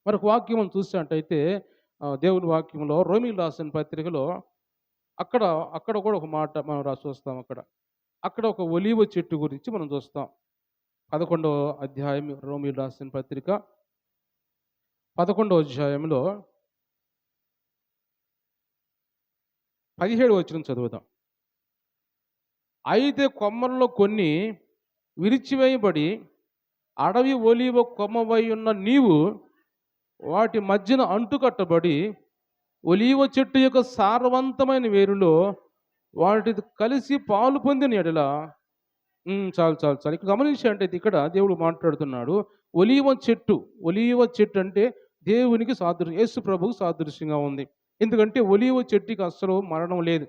మరొక వాక్యం చూసినట్టయితే దేవుని వాక్యంలో రోమీయులు రాసిన పత్రికలో అక్కడ కూడా ఒక మాట మనం చూస్తాం. అక్కడ ఒక ఒలీవ చెట్టు గురించి మనం చూస్తాం. 11వ అధ్యాయం రోమీయులు రాసిన పత్రిక 11వ అధ్యాయంలో 17వ వచనం చదువుదాం. అయితే కొమ్మలలో కొన్ని విరిచివేయబడి అడవి ఒలీవ కొమ్మవై ఉన్న నీవు వాటి మధ్యన అంటుకట్టబడి ఒలీవ చెట్టు యొక్క సారవంతమైన వేరులో వాటి కలిసి పాలు పొందిన ఎడల చాలు. ఇక్కడ గమనించండి, ఇక్కడ దేవుడు మాట్లాడుతున్నాడు. ఒలీవ చెట్టు అంటే దేవునికి సాదృశ్యం, యేసు ప్రభువుకు సాదృశ్యంగా ఉంది. ఎందుకంటే ఒలీవ చెట్టుకి అస్సలు మరణం లేదు.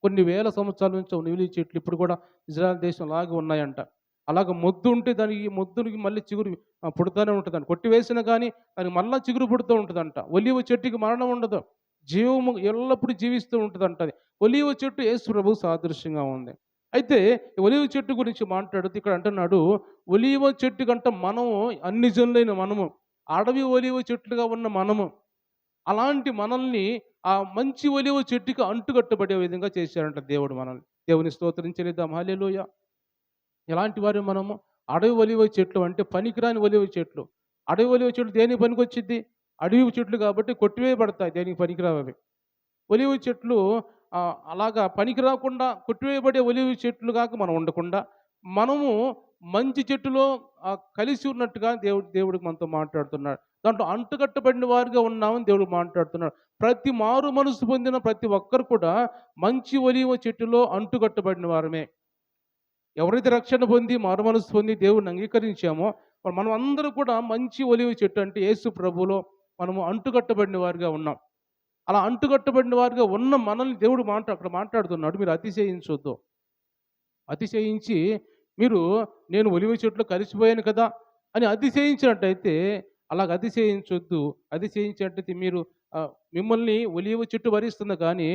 కొన్ని వేల సంవత్సరాల నుంచి ఒలీవ చెట్లు ఇప్పుడు కూడా ఇజ్రాయెల్ దేశం లాగా ఉన్నాయంట. అలాగ మొద్దు ఉంటే మొద్దునికి మళ్ళీ చిగురు పుడుతూనే ఉంటుందంట. కొట్టివేసినా కానీ దానికి మళ్ళీ చిగురు పుడుతూ ఉంటుందంట. ఒలీవ చెట్టుకి మరణం ఉండదు, జీవము ఎల్లప్పుడూ జీవిస్తూ ఉంటుందంట. అది ఒలీవ చెట్టు యేసు ప్రభువు సాదృశ్యంగా ఉంది. అయితే ఒలీవ చెట్టు గురించి మాట్లాడుతూ ఇక్కడ అంటున్నాడు, ఒలీవ చెట్టు కంట మనము, అన్ని జనులైన మనము, అడవి ఒలీవ చెట్లుగా ఉన్న మనము, అలాంటి మనల్ని ఆ మంచి ఒలీవ చెట్టుకి అంటుకట్టబడే విధంగా చేశారంట దేవుడు మనల్ని. దేవుని స్తోత్రించలేదాం. హల్లెలూయా. ఎలాంటి వారు మనము? అడవి ఒలీవ చెట్లు అంటే పనికిరాని ఒలీవ చెట్లు. అడవి ఒలీవ చెట్లు దేనికి పనికొచ్చిద్ది? అడవి చెట్లు కాబట్టి కొట్టివేయబడతాయి, దేనికి పనికిరావు అవి. ఒలీవ చెట్లు అలాగా పనికి రాకుండా కొట్టివేయబడే ఒలీవ చెట్లుగాక మనం ఉండకుండా, మనము మంచి చెట్టులో కలిసి ఉన్నట్టుగా దేవుడికి మనతో మాట్లాడుతున్నాడు. దాంట్లో అంటుకట్టబడిన వారిగా ఉన్నామని దేవుడు మాట్లాడుతున్నాడు. ప్రతి మారు మనసు పొందిన ప్రతి ఒక్కరు కూడా మంచి ఒలీవ చెట్టులో అంటుకట్టబడిన వారమే. ఎవరైతే రక్షణ పొంది మారు మనసు పొంది దేవుడిని అంగీకరించామో మనం అందరూ కూడా మంచి ఒలీవ చెట్టు అంటే యేసు ప్రభువులో మనము అంటుకట్టబడిన వారిగా ఉన్నాం. అలా అంటుకట్టబడిన వారిగా ఉన్న మనల్ని దేవుడు అక్కడ మాట్లాడుతున్నాడు. మీరు అతిశయించొద్దు. అతిశయించి మీరు నేను ఒలివ చెట్లు కలిసిపోయాను కదా అని అతిశయించినట్టయితే అలాగ అతిశయించొద్దు. అతిశయించినట్టయితే మీరు మిమ్మల్ని ఒలివ చెట్టు భరిస్తుంది కానీ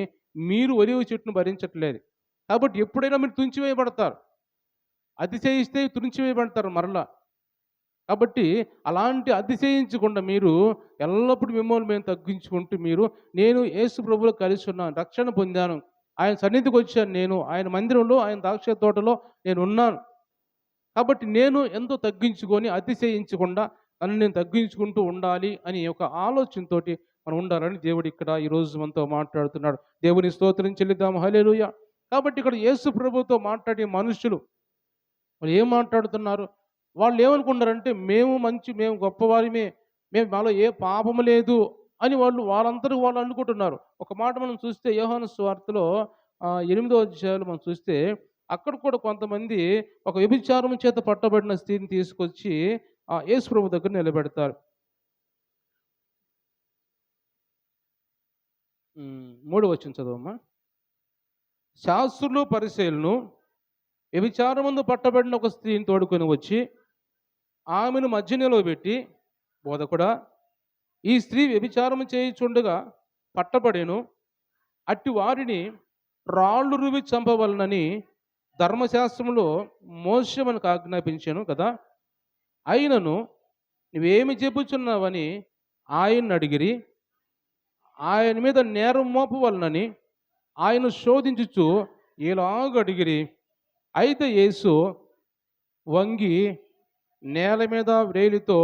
మీరు ఒలివ చెట్టును భరించట్లేదు. కాబట్టి ఎప్పుడైనా మీరు తుంచివేయబడతారు. అతిశయిస్తే తుంచివేయబడతారు మరలా. కాబట్టి అలాంటి అతిశయించకుండా మీరు ఎల్లప్పుడూ మిమ్మల్ని మేము తగ్గించుకుంటూ మీరు నేను యేసు ప్రభువులో కలిసి ఉన్నాను, రక్షణ పొందాను, ఆయన సన్నిధికి వచ్చాను, నేను ఆయన మందిరంలో ఆయన ద్రాక్ష తోటలో నేను ఉన్నాను. కాబట్టి నేను ఎంతో తగ్గించుకొని అతిశయించకుండా నన్ను నేను తగ్గించుకుంటూ ఉండాలి అని ఒక ఆలోచనతోటి మనం ఉండాలని దేవుడు ఇక్కడ ఈరోజు మనతో మాట్లాడుతున్నాడు. దేవుని స్తోత్రం చెల్లిద్దాం. హల్లెలూయా. కాబట్టి ఇక్కడ యేసు ప్రభువుతో మాట్లాడే మనుషులు వాళ్ళు ఏం మాట్లాడుతున్నారు? వాళ్ళు ఏమనుకున్నారంటే మేము గొప్పవారిమే, మాలో ఏ పాపము లేదు అని వాళ్ళందరూ వాళ్ళు అనుకుంటున్నారు. ఒక మాట మనం చూస్తే యోహాను సువార్తలో 8వ అధ్యాయంలో మనం చూస్తే అక్కడ కూడా కొంతమంది ఒక వ్యభిచారం చేత పట్టబడిన స్త్రీని తీసుకొచ్చి యేసు ప్రభు దగ్గర నిలబెడతారు. 3వ వచనం చదవమ్మా. శాస్త్రులు పరిసయ్యులను వ్యభిచారమందు పట్టబడిన ఒక స్త్రీని తోడుకొని వచ్చి ఆమెను మధ్య నిలవబెట్టి, బోధకుడా, ఈ స్త్రీ వ్యభిచారం చేయుచుండగా పట్టబడెను, అట్టి వారిని రాళ్ళు రువి చంపవలనని ధర్మశాస్త్రంలో మోషే మనకు ఆజ్ఞాపించాను కదా, అయినను నువ్వేమి చెప్పుచున్నావని ఆయన్ని అడిగిరి. ఆయన మీద నేరం మోపవలనని ఆయన శోధించుచు ఇలాగ అడిగిరి. అయితే యేసు వంగి నేల మీద వ్రేలితో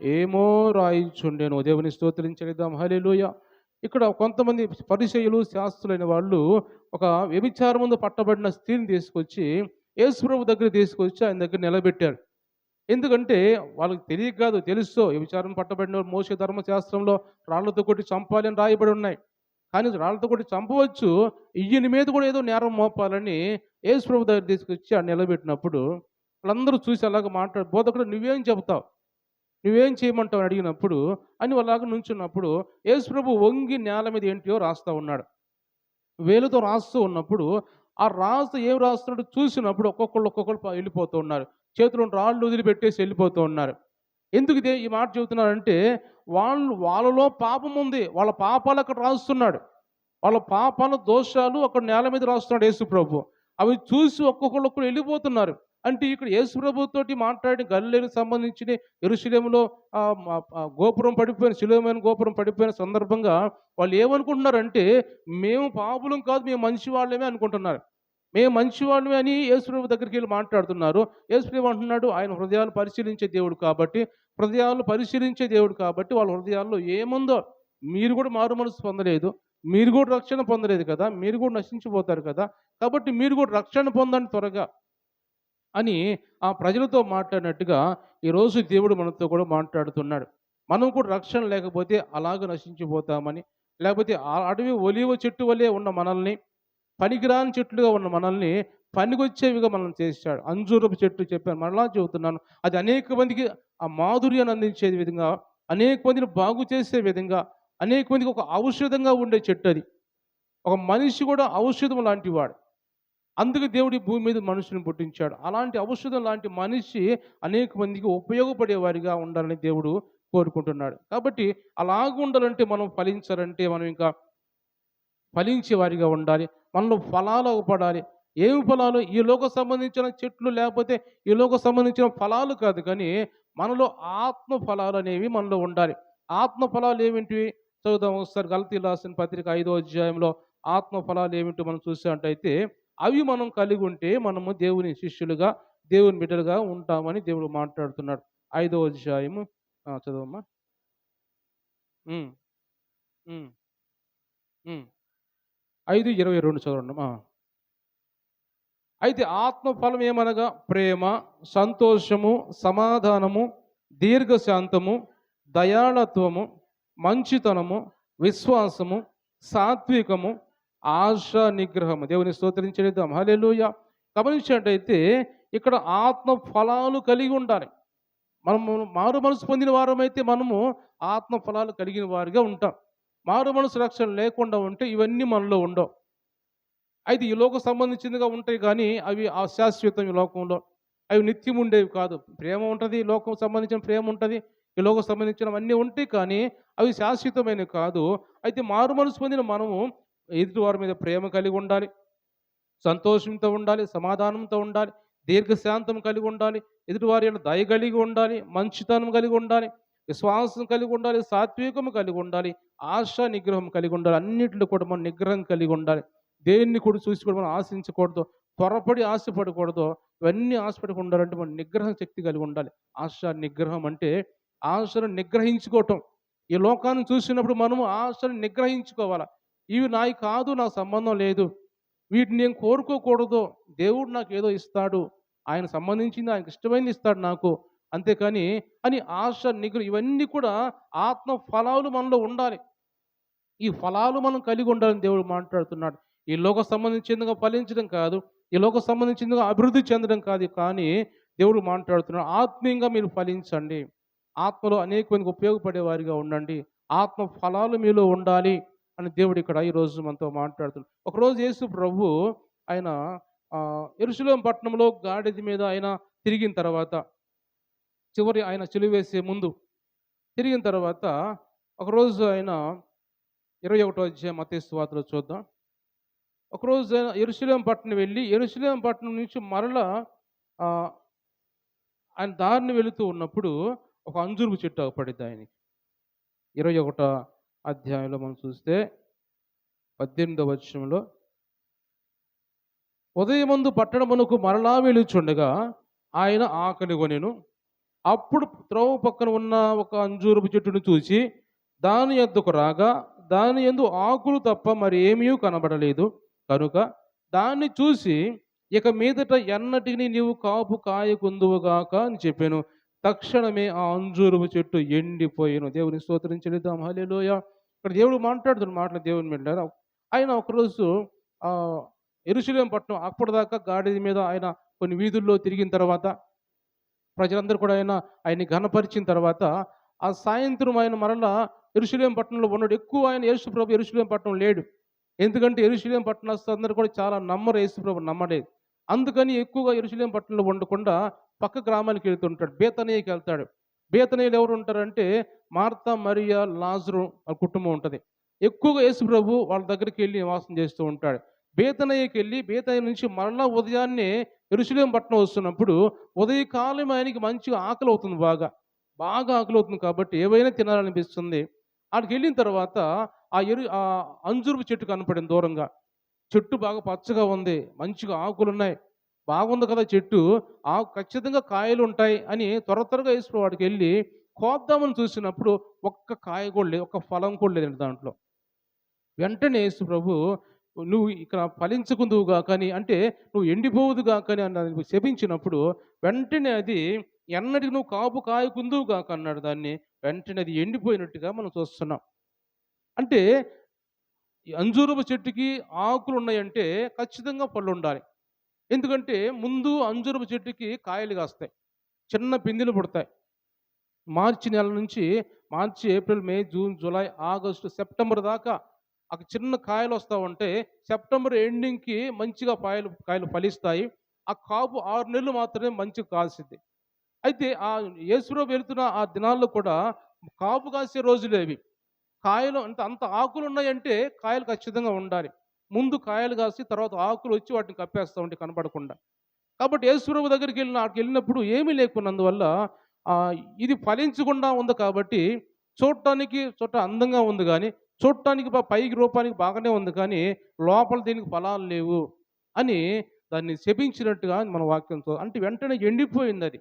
ఏమో రాయించుండెను. దేవుని స్తోత్రం చెల్లిద్దాం. హల్లెలూయా. ఇక్కడ కొంతమంది పరిసయ్యులు శాస్త్రులైన వాళ్ళు ఒక వ్యభిచారం ముందు పట్టబడిన స్త్రీని తీసుకొచ్చి యేసు ప్రభు దగ్గర తీసుకొచ్చి ఆయన దగ్గర నిలబెట్టారు. ఎందుకంటే వాళ్ళకి తెలియక కాదు, తెలుసో వ్యభిచారం పట్టబడిన మోషే ధర్మశాస్త్రంలో రాళ్లతో కొట్టి చంపాలి అని రాయబడి ఉన్నాయి. కానీ రాళ్లతో కొట్టి చంపవచ్చు, ఈయన మీద కూడా ఏదో నేరం మోపాలని యేసు ప్రభు దగ్గర తీసుకొచ్చి ఆ నిలబెట్టినప్పుడు వాళ్ళందరూ చూసి అలాగ బోధకుడు నువ్వేం చెబుతావు, నువ్వేం చేయమంటావు అని అడిగినప్పుడు అని వాళ్ళలాగా నుంచున్నప్పుడు యేసు ప్రభు వంగి నేల మీద ఏంటియో రాస్తూ ఉన్నాడు. వేలుతో రాస్తూ ఉన్నప్పుడు ఆ రాస్తూ ఏం రాస్తున్నాడు చూసినప్పుడు ఒక్కొక్కళ్ళు వెళ్ళిపోతూ ఉన్నారు. చేతులు రాళ్ళు వదిలిపెట్టేసి వెళ్ళిపోతూ ఉన్నారు. ఎందుకు ఈ మాట చెబుతున్నారంటే వాళ్ళలో పాపం ఉంది, వాళ్ళ పాపాలు అక్కడ రాస్తున్నాడు. వాళ్ళ పాపాల దోషాలు అక్కడ నేల మీద రాస్తున్నాడు యేసు ప్రభు. అవి చూసి ఒక్కొక్కళ్ళు వెళ్ళిపోతున్నారు. అంటే ఇక్కడ యేసు ప్రభుతోటి మాట్లాడి గలిలయకు సంబంధించిన యెరూషలేములో గోపురం పడిపోయిన శిలోమైన గోపురం పడిపోయిన సందర్భంగా వాళ్ళు ఏమనుకుంటున్నారంటే మేము పాపులం కాదు, మేము మంచి వాళ్ళమే అనుకుంటున్నారు. మేము మంచి వాళ్ళమే అని యేసు ప్రభు దగ్గరికి వెళ్ళి మాట్లాడుతున్నారు. యేసు ప్రభు అంటున్నాడు ఆయన హృదయాలు పరిశీలించే దేవుడు కాబట్టి, వాళ్ళ హృదయాల్లో ఏముందో మీరు కూడా మారు మనసు పొందలేదు, మీరు కూడా రక్షణ పొందలేదు కదా, మీరు కూడా నశించిపోతారు కదా, కాబట్టి మీరు కూడా రక్షణ పొందండి త్వరగా అని ఆ ప్రజలతో మాట్లాడినట్టుగా ఈరోజు దేవుడు మనతో కూడా మాట్లాడుతున్నాడు. మనం కూడా రక్షణ లేకపోతే అలాగ నశించిపోతామని, లేకపోతే ఆ అడవి ఒలీవ చెట్టు వలె ఉన్న మనల్ని, పనికిరాని చెట్లుగా ఉన్న మనల్ని పనికొచ్చేవిగా మనం చేశాడు. అంజూరపు చెట్టు చెప్పాను, మరలా చెబుతున్నాను, అది అనేక మందికి ఆ మాధుర్యాన్ని అందించే విధంగా, అనేక మందిని బాగు చేసే విధంగా, అనేక మందికి ఒక ఔషధంగా ఉండే చెట్టు అది. ఒక మనిషి కూడా ఔషధం లాంటి వాడు. అందుకు దేవుడి భూమి మీద మనుషుని పుట్టించాడు. అలాంటి ఔషధం లాంటి మనిషి అనేక మందికి ఉపయోగపడేవారిగా ఉండాలని దేవుడు కోరుకుంటున్నాడు. కాబట్టి అలాగ ఉండాలంటే మనం ఫలించాలంటే మనం ఇంకా ఫలించే వారిగా ఉండాలి. మనలో ఫలాలు అవ్వపడాలి. ఏమి ఫలాలు? ఈ లోక సంబంధించిన చెట్లు లేకపోతే ఈ లోక సంబంధించిన ఫలాలు కాదు, కానీ మనలో ఆత్మ ఫలాలు అనేవి మనలో ఉండాలి. ఆత్మ ఫలాలు ఏమిటివి చదువుదాం ఒకసారి. గలతీయులకు రాసిన పత్రిక 5వ అధ్యాయంలో ఆత్మ ఫలాలు ఏమిటో మనం చూసినట్టయితే అవి మనం కలిగి ఉంటే మనము దేవుని శిష్యులుగా, దేవుని బిడ్డలుగా ఉంటామని దేవుడు మాట్లాడుతున్నాడు. 5వ అధ్యాయము చదవమ్మా. హ్మ్. హ్మ్. హ్మ్. 5:22 చదవండి. అయితే ఆత్మఫలం ఏమనగా ప్రేమ, సంతోషము, సమాధానము, దీర్ఘశాంతము, దయాళత్వము, మంచితనము, విశ్వాసము, సాత్వికము, ఆశ నిగ్రహము. దేవుని స్తోత్రించేద్దాం. హల్లెలూయా! గమనించినట్టయితే ఇక్కడ ఆత్మ ఫలాలు కలిగి ఉండాలి. మనము మారు మనసు పొందిన వారమైతే మనము ఆత్మ ఫలాలు కలిగిన వారిగా ఉంటాం. మారు మనసు రక్షణ లేకుండా ఉంటే ఇవన్నీ మనలో ఉండవు. అయితే ఈ లోకం సంబంధించిందిగా ఉంటాయి కానీ అవి అశాశ్వతం ఈ లోకంలో. అవి నిత్యం ఉండేవి కాదు. ప్రేమ ఉంటది, ఈ లోకం సంబంధించిన ప్రేమ ఉంటది. ఈ లోకం సంబంధించినవన్నీ ఉంటాయి కానీ అవి శాశ్వతమైనవి కాదు. అయితే మారు మనసు పొందిన మనము ఎదుటి వారి మీద ప్రేమ కలిగి ఉండాలి. సంతోషంతో ఉండాలి, సమాధానంతో ఉండాలి, దీర్ఘశాంతం కలిగి ఉండాలి, ఎదుటివారి యందు దయ కలిగి ఉండాలి, మంచితనం కలిగి ఉండాలి, విశ్వాసం కలిగి ఉండాలి, సాత్వికము కలిగి ఉండాలి, ఆశ నిగ్రహం కలిగి ఉండాలి. అన్నిటిలో కూడా మనం నిగ్రహం కలిగి ఉండాలి. దేన్ని కూడా చూసి కూడా మనం ఆశించకూడదు. త్వరపడి ఆశపడకూడదు. ఇవన్నీ ఆశపడకుండా ఉండాలంటే మనం నిగ్రహ శక్తి కలిగి ఉండాలి. ఆశ నిగ్రహం అంటే ఆశను నిగ్రహించుకోవటం. ఈ లోకాన్ని చూసినప్పుడు మనము ఆశను నిగ్రహించుకోవాలి. ఇవి నాయి కాదు, నాకు సంబంధం లేదు. వీటిని నేను కోరుకోకూడదు. దేవుడు నాకేదో ఇస్తాడు. ఆయన సంబంధించింది ఆయనకి ఇష్టమైంది ఇస్తాడు నాకు. అంతేకాని అని ఆశ ఇవన్నీ కూడా ఆత్మ ఫలాలు మనలో ఉండాలి. ఈ ఫలాలు మనం కలిగి ఉండాలని దేవుడు మాట్లాడుతున్నాడు. ఈ లోక సంబంధించిందిగా ఫలించడం కాదు. ఈ లోక సంబంధించిందిగా అభివృద్ధి చెందడం కాదు. కానీ దేవుడు మాట్లాడుతున్నాడు. ఆత్మీయంగా మీరు ఫలించండి. ఆత్మలో అనేక మందికి ఉపయోగపడే వారిగా ఉండండి. ఆత్మ ఫలాలు మీలో ఉండాలి అని దేవుడు ఇక్కడ ఈరోజు మనతో మాట్లాడుతున్నాడు. ఒకరోజు యేసు ప్రభు ఆయన యెరూషలేము పట్టణంలో గాడిద మీద ఆయన తిరిగిన తర్వాత చివరి ఆయన సిలువ వేసే ముందు తిరిగిన తర్వాత ఒకరోజు ఆయన 21వ అధ్యాయం మత్తయి సువార్తలో చూద్దాం. ఒకరోజు ఆయన యెరూషలేము పట్టణం వెళ్ళి, యెరూషలేము పట్టణం నుంచి మరలా ఆహ్, ఆయన దారిన వెళుతూ ఉన్నప్పుడు ఒక అంజూరపు చెట్టు అగుపడిద్ది ఆయనకి. 21వ అధ్యాయంలో మనం చూస్తే 18వ వచనంలో, ఉదయమందు పట్టణమునకు మరలా వెళ్ళుచుండగా ఆయన ఆకలి కొనెను. అప్పుడు త్రోవ పక్కన ఉన్న ఒక అంజూరపు చెట్టును చూసి దాని యొద్దకు రాగా దాని యందు ఆకులు తప్ప మరి ఏమీ కనబడలేదు. కనుక దాన్ని చూసి ఇక మీదట ఎన్నటికి నీవు కాపు కాయకుందువుగాక అని చెప్పాను. తక్షణమే ఆ అంజూరపు చెట్టు ఎండిపోయెను. దేవుని స్తోత్రం చెల్లిద్దాం. హల్లెలూయా! ఇక్కడ దేవుడు మాట్లాడుతున్న మాటలు దేవుని బిడ్డలారా. ఆయన ఒకరోజు యెరూషలేము పట్టణం అప్పటిదాకా గాడిద మీద ఆయన కొన్ని వీధుల్లో తిరిగిన తర్వాత ప్రజలందరూ కూడా ఆయన్ని ఘనపరిచిన తర్వాత ఆ సాయంత్రం ఆయన మరలా యెరూషలేము పట్టణంలో ఉన్నాడు. ఎక్కువ ఆయన యేసుప్రభు యెరూషలేము పట్టణం లేడు. ఎందుకంటే యెరూషలేము పట్టణస్థులందరూ కూడా చాలా నమ్మరు, యేసుప్రభుని నమ్మలేదు. అందుకని ఎక్కువగా యెరూషలేము పట్టణంలో ఉండకుండా పక్క గ్రామానికి వెళ్తుంటాడు. బేతనీయకి వెళ్తాడు. బేతనీయులు ఎవరు ఉంటారంటే మార్తా, మరియా, లాజరు వాళ్ళ కుటుంబం ఉంటది. ఎక్కువగా యేసుప్రభు వాళ్ళ దగ్గరికి వెళ్ళి నివాసం చేస్తూ ఉంటాడు. బేతనీయకి వెళ్ళి బేతనీయ నుంచి మరలా ఉదయాన్నే యెరూషలేము పట్టణం వస్తున్నప్పుడు ఉదయకాలం ఆయనకి మంచిగా ఆకలి అవుతుంది బాగా. బాగా ఆకలవుతుంది కాబట్టి ఏవైనా తినాలనిపిస్తుంది. ఆడికెళ్ళిన తర్వాత ఆ అంజూరపు చెట్టు కనపడింది దూరంగా. చెట్టు బాగా పచ్చగా ఉంది. మంచిగా ఆకులున్నాయి. బాగుంది కదా చెట్టు. ఖచ్చితంగా కాయలుంటాయి అని త్వరగా యేసుప్రభు వాడికెళ్ళి కోద్దామని చూసినప్పుడు ఒక్క కాయ కూడా లేదు. ఒక్క ఫలం కూడా లేదండి దాంట్లో. వెంటనే యేసుప్రభు "నువ్వు ఇక్కడ ఫలించకుందువుగా కానీ అంటే నువ్వు ఎండిపోవుదుగా కానీ" అని శపించినప్పుడు వెంటనే అది ఎన్నటికి నువ్వు కాపు కాయకుందువుగాక అన్నాడు దాన్ని. వెంటనే అది ఎండిపోయినట్టుగా మనం చూస్తున్నాం. అంటే ఈ అంజూరపు చెట్టుకి ఆకులున్నాయంటే ఖచ్చితంగా పళ్ళుండాలి. ఎందుకంటే ముందు అంజూరపు చెట్టుకి కాయలు కాస్తాయి. చిన్న పిందెలు పుడతాయి. మార్చి నెల నుంచి మార్చి, ఏప్రిల్, మే, జూన్, జూలై, ఆగస్టు, సెప్టెంబర్ దాకా చిన్న కాయలు వస్తా ఉంటే సెప్టెంబర్ ఎండింగ్‌కి మంచిగా కాయలు ఫలిస్తాయి. ఆ కాపు 6 నెలలు మాత్రమే మంచిగా కాసిద్ది. అయితే యేసుప్రభు వెళ్తున్న ఆ దినాల్లో కూడా కాపు కాసే రోజులేవి. కాయలు అంత ఆకులున్నాయంటే కాయలు ఖచ్చితంగా ఉండాలి. ముందు కాయలు కాసి తర్వాత ఆకులొచ్చి వాటిని కప్పేస్తా ఉంటాయి కనపడకుండా. కాబట్టి యేసుప్రభు ఆడికెళ్ళినప్పుడు ఏమీ లేకున్నందువల్ల ఆహ్, ఇది ఫలించకుండా ఉంది కాబట్టి చూడటానికి అందంగా ఉంది గానీ, చూడటానికి పైకి రూపానికి బాగానే ఉంది కానీ, లోపల దీనికి ఫలాలు లేవు అని దాన్ని శపించినట్టుగా మన వాక్యంతో అంటే వెంటనే ఎండిపోయిందది.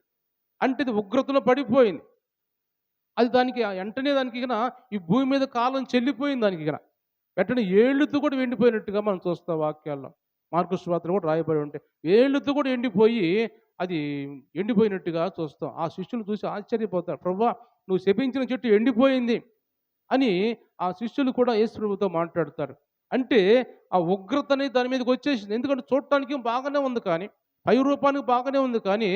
అంటే ఇది ఉగ్రతలో పడిపోయింది. అది దానికి వెంటనే దానికి ఇకన ఈ భూమి మీద కాలం చెల్లిపోయింది దానికి ఇకన. వెంటనే ఏళ్ళుతో కూడా ఎండిపోయినట్టుగా మనం చూస్తాం వాక్యాల్లో. మార్కు సువార్తలో కూడా రాయబడి ఉంటాయి. ఏళ్ళుతో కూడా ఎండిపోయి అది ఎండిపోయినట్టుగా చూస్తాం. ఆ శిష్యులు చూసి ఆశ్చర్యపోతారు. ప్రభువా! నువ్వు శపించిన చెట్టు ఎండిపోయింది అని ఆ శిష్యులు కూడా యేసు ప్రభువుతో మాట్లాడతారు. అంటే ఆ ఉగ్రత అనేది దాని మీదకి వచ్చేసింది. ఎందుకంటే చూడటానికి బాగానే ఉంది కానీ, పై రూపానికి బాగానే ఉంది కానీ,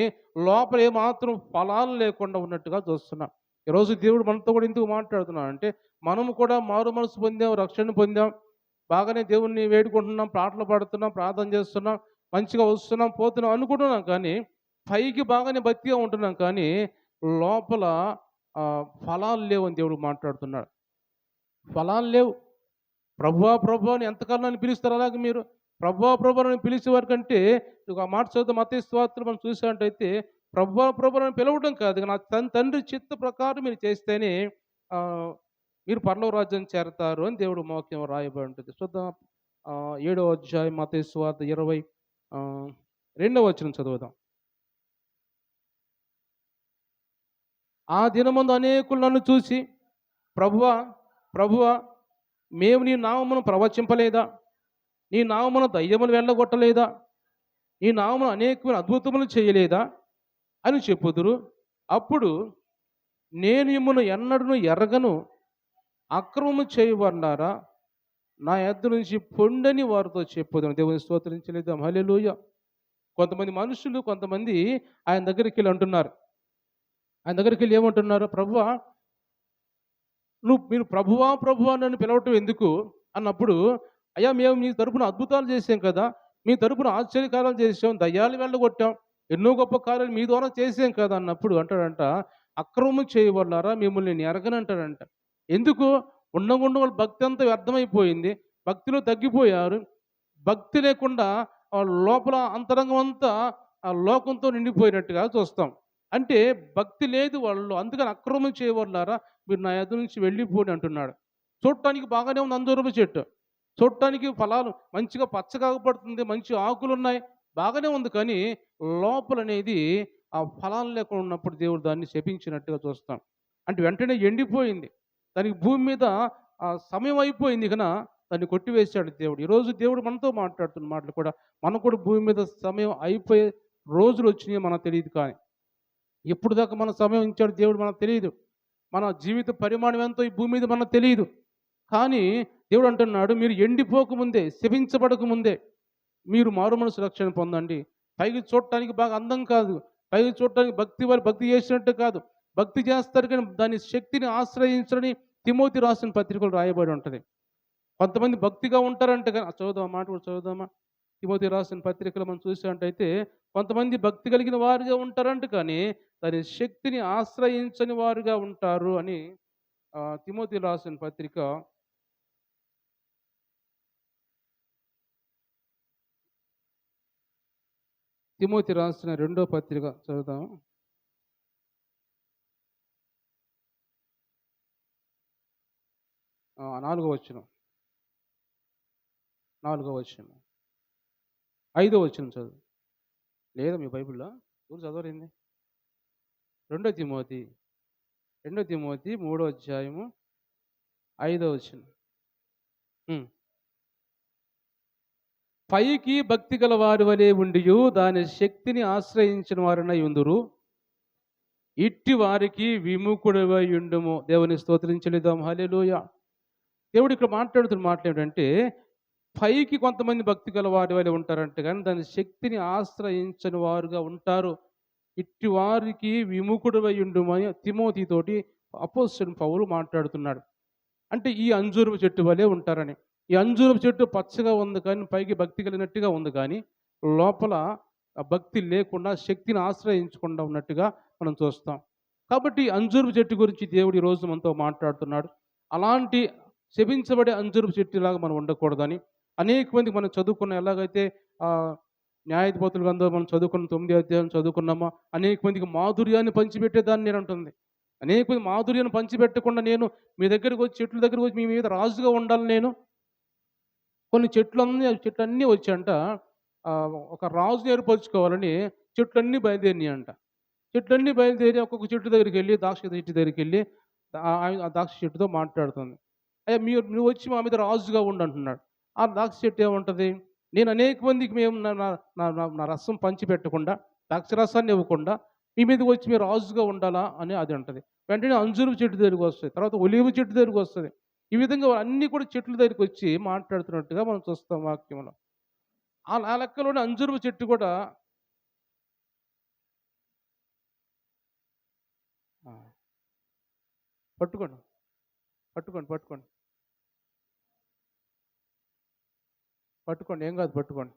లోపల ఏమాత్రం ఫలాలు లేకుండా ఉన్నట్టుగా చూస్తున్నాం. ఈరోజు దేవుడు మనతో కూడా ఎందుకు మాట్లాడుతున్నాడంటే, మనము కూడా మారు మనసు పొందాం, రక్షణ పొందాం. బాగానే దేవుణ్ణి వేడుకుంటున్నాం, పాటలు పాడుతున్నాం, ప్రార్థన చేస్తున్నాం, మంచిగా వస్తున్నాం, పోతున్నాం అనుకుంటున్నాం కానీ, పైకి బాగానే భక్తిగా ఉంటున్నాం కానీ, లోపల ఫలాలు లేవని దేవుడు మాట్లాడుతున్నాడు. ఫలాలు లేవు. ప్రభువా! ప్రభువా! అని ఎంతకాలం నన్ను పిలుస్తారు అలాగ మీరు? ప్రభువా! ప్రభువా! అని పిలిచే వరకంటే ఒక మాట చదువుతాం మత్తయి సువార్తలో మనం చూసినట్టయితే ప్రభువా! ప్రభువా! అని పిలవడం కాదు. నా తండ్రి చిత్త ప్రకారం మీరు చేస్తేనే మీరు పరలోక రాజ్యం చేరతారు అని దేవుడు వాక్యం రాయబడి ఉంటుంది. చూద్దాం 7వ అధ్యాయం మత్తయి సువార్త 22వ వచనం చదువుదాం. ఆ దినమందు అనేకులు నన్ను చూసి ప్రభువా! ప్రభువా! మేము నీ నామమున ప్రవచింపలేదా? నీ నామమున దయ్యములు వెళ్ళగొట్టలేదా? నీ నామమున అనేకమైన అద్భుతములు చేయలేదా? అని చెప్పుదురు. అప్పుడు నేను మిమ్మును ఎన్నడూను ఎరగను, అక్రమము చేయవారులారా, నా యొద్ద నుంచి పొండని వారితో చెప్పుదును. దేవుని స్తోత్రించలేదాం. హల్లెలూయా. కొంతమంది మనుషులు కొంతమంది ఆయన దగ్గరికెళ్ళి అంటున్నారు. ఆయన దగ్గరికెళ్ళి ఏమంటున్నారు? ప్రభువా! మీరు ప్రభువా ప్రభువా నన్ను పిలవటం ఎందుకు అన్నప్పుడు, అయ్యా మేము మీ తరపున అద్భుతాలు చేసాం కదా, మీ తరపున ఆశ్చర్యకార్యాలు చేసాం, దయ్యాలు వెళ్ళగొట్టాం, ఎన్నో గొప్ప కార్యాలు మీ ద్వారా చేసాం కదా అన్నప్పుడు అంటాడంట, అక్రమం చేయవల్లారా మిమ్మల్ని నేను ఎరగనంటాడంట. ఎందుకు? ఉండగుండ వాళ్ళ భక్తి అంతా వ్యర్థమైపోయింది, భక్తిలో తగ్గిపోయారు. భక్తి లేకుండా లోపల అంతరంగం అంతా ఆ లోకంతో నిండిపోయినట్టుగా చూస్తాం. అంటే భక్తి లేదు వాళ్ళు, అందుకని అక్రమం చేయవల్లారా మీరు నా యొద్ద నుంచి వెళ్ళిపోండి అంటున్నాడు. చూడటానికి బాగానే ఉంది అంజూరపు చెట్టు. చూడటానికి ఫలాలు మంచిగా పచ్చగా పడుతుంది, మంచి ఆకులున్నాయి, బాగానే ఉంది కానీ లోపలనేది ఆ ఫలాలు లేకుండా ఉన్నప్పుడు దేవుడు దాన్ని శపించినట్టుగా చూస్తాం. అంటే వెంటనే ఎండిపోయింది. దానికి భూమి మీద సమయం అయిపోయింది కన దాన్ని కొట్టివేశాడు దేవుడు. ఈరోజు దేవుడు మనతో మాట్లాడుతున్న మాటలు కూడా మనకు కూడా భూమి మీద సమయం అయిపోయే రోజులు వచ్చినాయో మనకు తెలియదు. కానీ ఎప్పుడు దాకా మన సమయం ఇచ్చాడు దేవుడు మనకు తెలియదు. మన జీవిత పరిమాణం ఎంతో ఈ భూమి మీద మనకు తెలియదు. కానీ దేవుడు అంటున్నాడు, మీరు ఎండిపోకముందే, శపించబడకముందే మీరు మారుమనసు రక్షణ పొందండి. పైకి చూడటానికి బాగా అందం కాదు, పైకి చూడటానికి భక్తి వారు భక్తి చేసినట్టు కాదు, భక్తి చేస్తారు కానీ దాని శక్తిని ఆశ్రయించని తిమోతి రాసిన పత్రికలు రాయబడి ఉంటుంది. కొంతమంది భక్తిగా ఉంటారంట కానీ చదువుదామా మాట కూడా చదువుదామా. తిమోతి రాసిన పత్రికలు మనం చూసినట్టయితే కొంతమంది భక్తి కలిగిన వారుగా ఉంటారంట కానీ దాని శక్తిని ఆశ్రయించని వారుగా ఉంటారు అని తిమోతి రాసిన పత్రిక తిమోతి రాసిన 2వ పత్రిక చదువుదాం. 4వ వచనం, 5వ వచనం చదువు. లేదా మీ బైబిల్లో ఊరు చదవలేంది? 2 తిమోతి 3వ అధ్యాయము 5వ వచనం. పైకి భక్తి గల వారి వలె ఉండియు దాని శక్తిని ఆశ్రయించిన వారినై ఉందురు, ఇట్టి వారికి విముఖుడవై ఉండుము. దేవుని స్తోత్రించలేదాం. హల్లెలూయా. దేవుడు ఇక్కడ మాట్లాడుతున్న మాటలు ఏమిటంటే, పైకి కొంతమంది భక్తి గల వారి వలె ఉంటారంటే కానీ దాని శక్తిని ఆశ్రయించని వారుగా ఉంటారు. ఇట్టి వారికి విముఖుడవై ఉండుమని తిమోతితోటి అపోస్తలుడు పౌలు మాట్లాడుతున్నాడు. అంటే ఈ అంజూరపు చెట్టు వలె ఉంటారని. ఈ అంజూరపు చెట్టు పచ్చగా ఉంది కానీ పైకి భక్తి కలిగినట్టుగా ఉంది కానీ లోపల భక్తి లేకుండా శక్తిని ఆశ్రయించకుండా ఉన్నట్టుగా మనం చూస్తాం. కాబట్టి అంజూరపు చెట్టు గురించి దేవుడు ఈరోజు మనతో మాట్లాడుతున్నాడు. అలాంటి శపించబడే అంజూరపు చెట్టులాగా మనం ఉండకూడదని అనేక మంది మనం చదువుకున్న ఎలాగైతే న్యాయాధిపతుల గ్రంథం మనం చదువుకున్న 9వ అధ్యాయం చదువుకున్నామా, అనేక మందికి మాధుర్యాన్ని పంచిపెట్టేదాన్ని నేను అంటుంది. అనేక మంది మాధుర్యాన్ని పంచిపెట్టకుండా నేను మీ దగ్గరికి వచ్చి చెట్ల దగ్గరికి వచ్చి మీ మీద రాజుగా ఉండాలి. నేను కొన్ని చెట్లన్నీ వచ్చాయంట ఒక రాజుని ఏర్పరచుకోవాలని చెట్లన్నీ బయలుదేరినాయి అంట. చెట్లన్నీ బయలుదేరి ఒక్కొక్క చెట్టు దగ్గరికి వెళ్ళి, ద్రాక్ష చెట్టు దగ్గరికి వెళ్ళి ఆ ద్రాక్ష చెట్టుతో మాట్లాడుతుంది. అయ్యా నువ్వు వచ్చి మా మీద రాజుగా ఉండు అంటున్నాడు. ఆ ద్రాక్ష చెట్టు ఏముంటది? నేను అనేక మందికి మేము నా నా నా నా- నా రసం పంచిపెట్టకుండా, ద్రాక్ష రసాన్ని ఇవ్వకుండా మీ మీదకి వచ్చి మీరు రాజుగా ఉండాలా అని అది అంటది. వెంటనే అంజూరపు చెట్టు దగ్గరికి వస్తది. తర్వాత ఒలీవ చెట్టు దగ్గరికి వస్తది. ఈ విధంగా అన్నీ కూడా చెట్ల దగ్గరికి వచ్చి మాట్లాడుతున్నట్టుగా మనం చూస్తాం వాక్యంలో. ఆ లెక్కలోనే అంజూరపు చెట్టు కూడా ఆ! పట్టుకోండి. పట్టుకోండి. పట్టుకోండి. పట్టుకోండి. ఏం కాదు పట్టుకోండి.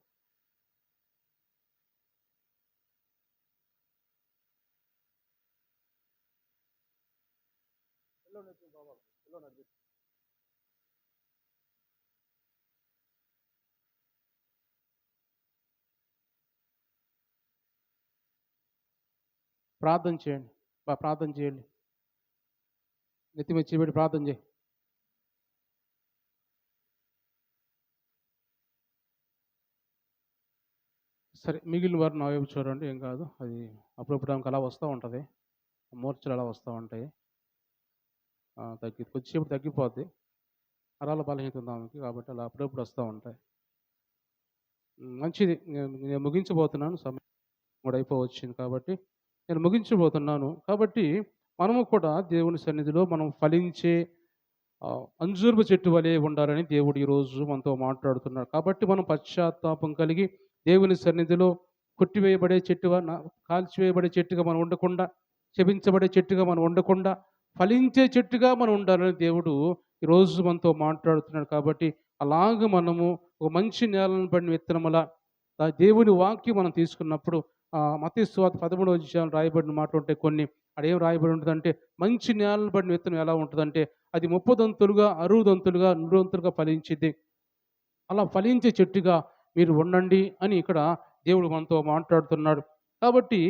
ప్రార్థన చేయండి. ప్రార్థన చేయండి. నెత్తి మీద చేయి పెట్టి ప్రార్థన చేయి. సరే మిగిలిన వారు నా వైపు చూడండి. ఏం కాదు. అది అప్పుడప్పుడు ఆమెకు అలా వస్తా ఉంటది. మూర్ఛలు అలా వస్తా ఉంటాయి. కొద్దిసేపు తగ్గిపోద్ది. నరాల బలహీనత ఉంది ఆమెకి. కాబట్టి అలా అప్పుడప్పుడు వస్తా ఉంటాయి. మంచిది. నేను ముగించబోతున్నాను. సమయం కూడా అయిపోవచ్చింది కాబట్టి నేను ముగించబోతున్నాను. కాబట్టి మనము కూడా దేవుని సన్నిధిలో మనం ఫలించే అంజూరపు చెట్టు వలె ఉండాలని దేవుడు ఈరోజు మనతో మాట్లాడుతున్నాడు. కాబట్టి మనం పశ్చాత్తాపం కలిగి దేవుని సన్నిధిలో కొట్టివేయబడే చెట్టుగా కాల్చివేయబడే చెట్టుగా మనం ఉండకుండా, శపించబడే చెట్టుగా మనం ఉండకుండా, ఫలించే చెట్టుగా మనం ఉండాలని దేవుడు ఈరోజు మనతో మాట్లాడుతున్నాడు. కాబట్టి అలాగ మనము ఒక మంచి నేలను పడిన విత్తనముల దేవుని వాక్యం మనం తీసుకున్నప్పుడు మత్తయి సువార్త 13వ అధ్యాయంలో రాయబడిన మాట ఉంటాయి కొన్ని. అక్కడ ఏం రాయబడి ఉంటుందంటే, మంచి నేలను పడిన విత్తనం ఎలా ఉంటుందంటే అది 30 దంతులుగా, 60 దంతులుగా, 100 దంతులుగా ఫలించిద్ది. అలా ఫలించే చెట్టుగా మీరు ఉండండి అని ఇక్కడ దేవుడు మనతో మాట్లాడుతున్నాడు. కాబట్టి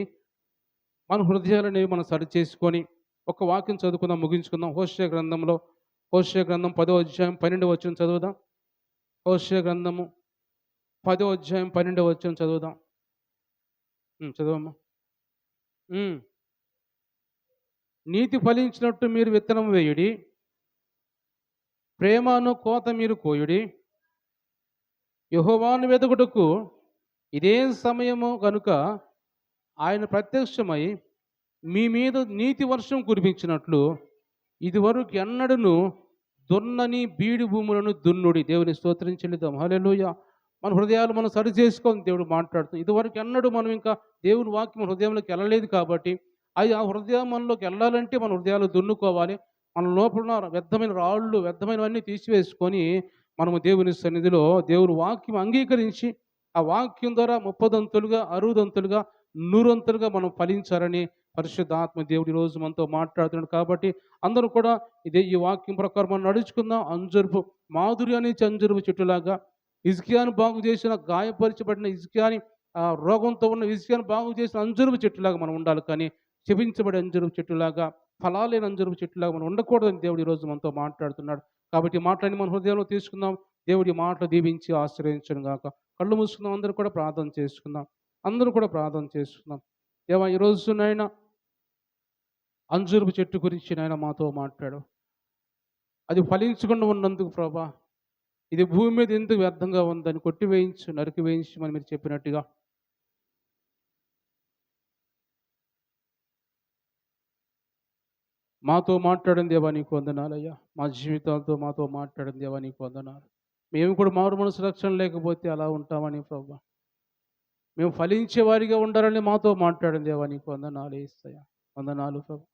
మన హృదయాలనేవి మనం సరిచేసుకొని ఒక వాక్యం చదువుకుందాం, ముగించుకుందాం. హోషేయ గ్రంథం 10వ అధ్యాయం 12వ వచనం చదువుదాం. హోషేయ గ్రంథము 10వ అధ్యాయం 12వ వచనం చదువుదాం. చదవమ్మా. హ్మ్. నీతి ఫలించినట్టు మీరు విత్తనం వేయుడి, ప్రేమను కోత మీరు కోయుడి. యెహోవాను వెదకుటకు ఇదే సమయము గనుక ఆయన ప్రత్యక్షమై మీ మీద నీతి వర్షం కురిపించినట్లు ఇదివరకు ఎన్నడూను దున్నని బీడు భూములను దున్నుడి. దేవుని స్తోత్రం చెల్లిద్దాం. హల్లెలూయా. మన హృదయాలు మనం సరి చేసుకొని దేవుడు మాట్లాడుతాం. ఇదివరకు ఎన్నడూ మనం ఇంకా దేవుని వాక్యం మన హృదయంలోకి వెళ్ళలేదు కాబట్టి ఆ హృదయం మనలోకి వెళ్ళాలంటే మన హృదయాలు దున్నుకోవాలి. మన లోపల ఉన్న వ్యర్థమైన రాళ్ళు, వ్యర్థమైనవన్నీ తీసివేసుకొని మనము దేవుని సన్నిధిలో దేవుని వాక్యం అంగీకరించి ఆ వాక్యం ద్వారా 30 దంతులుగా, 60 దంతులుగా, 100 దంతులుగా మనం ఫలించాలని పరిశుద్ధాత్మ దేవుడు ఈరోజు మనతో మాట్లాడుతున్నాడు. కాబట్టి అందరూ కూడా ఈ వాక్యం ప్రకారం మనం నడుచుకుందాం. మాధుర్యాన్ని అంజూరపు చెట్టులాగా హిజ్కియాను బాగు చేసిన, గాయపరచబడిన హిజ్కియాని, రోగంతో ఉన్న హిజ్కియాను బాగు చేసిన అంజూరపు చెట్టులాగా మనం ఉండాలి. కానీ శపించబడే అంజూరపు చెట్టులాగా, ఫలాలేని అంజూరపు చెట్టులాగా మనం ఉండకూడదని దేవుడు ఈరోజు మనతో మాట్లాడుతున్నాడు. కాబట్టి మాటలని మన హృదయంలో తీసుకుందాం. దేవుడి మాటలు దీవించి ఆశ్రయించను గాక. కళ్ళు మూసుకుందాం. అందరూ కూడా ప్రార్థన చేసుకుందాం. అందరూ కూడా ప్రార్థన చేసుకుందాం. దేవా, ఈరోజు నాయన అంజూరపు చెట్టు గురించి నాయన మాతో మాట్లాడు. అది ఫలించకుండా ఉన్నందుకు ప్రభా, ఇది భూమి మీద ఎందుకు వ్యర్థంగా ఉందని కొట్టివేయించు, నరికి వేయించమని మీరు చెప్పినట్టుగా మాతో మాట్లాడిన దేవా నీకు వందనాలయ్యా. మా జీవితాలతో మాతో మాట్లాడిన దేవా నీకు వందనాలు. మేము కూడా మారు మనసు రక్షణ లేకపోతే అలా ఉంటామని ప్రభా, మేము ఫలించే వారిగా ఉండాలని మాతో మాట్లాడిన దేవా నీకు వందనాలు యేసయ్యా. వందనాలు ప్రభా.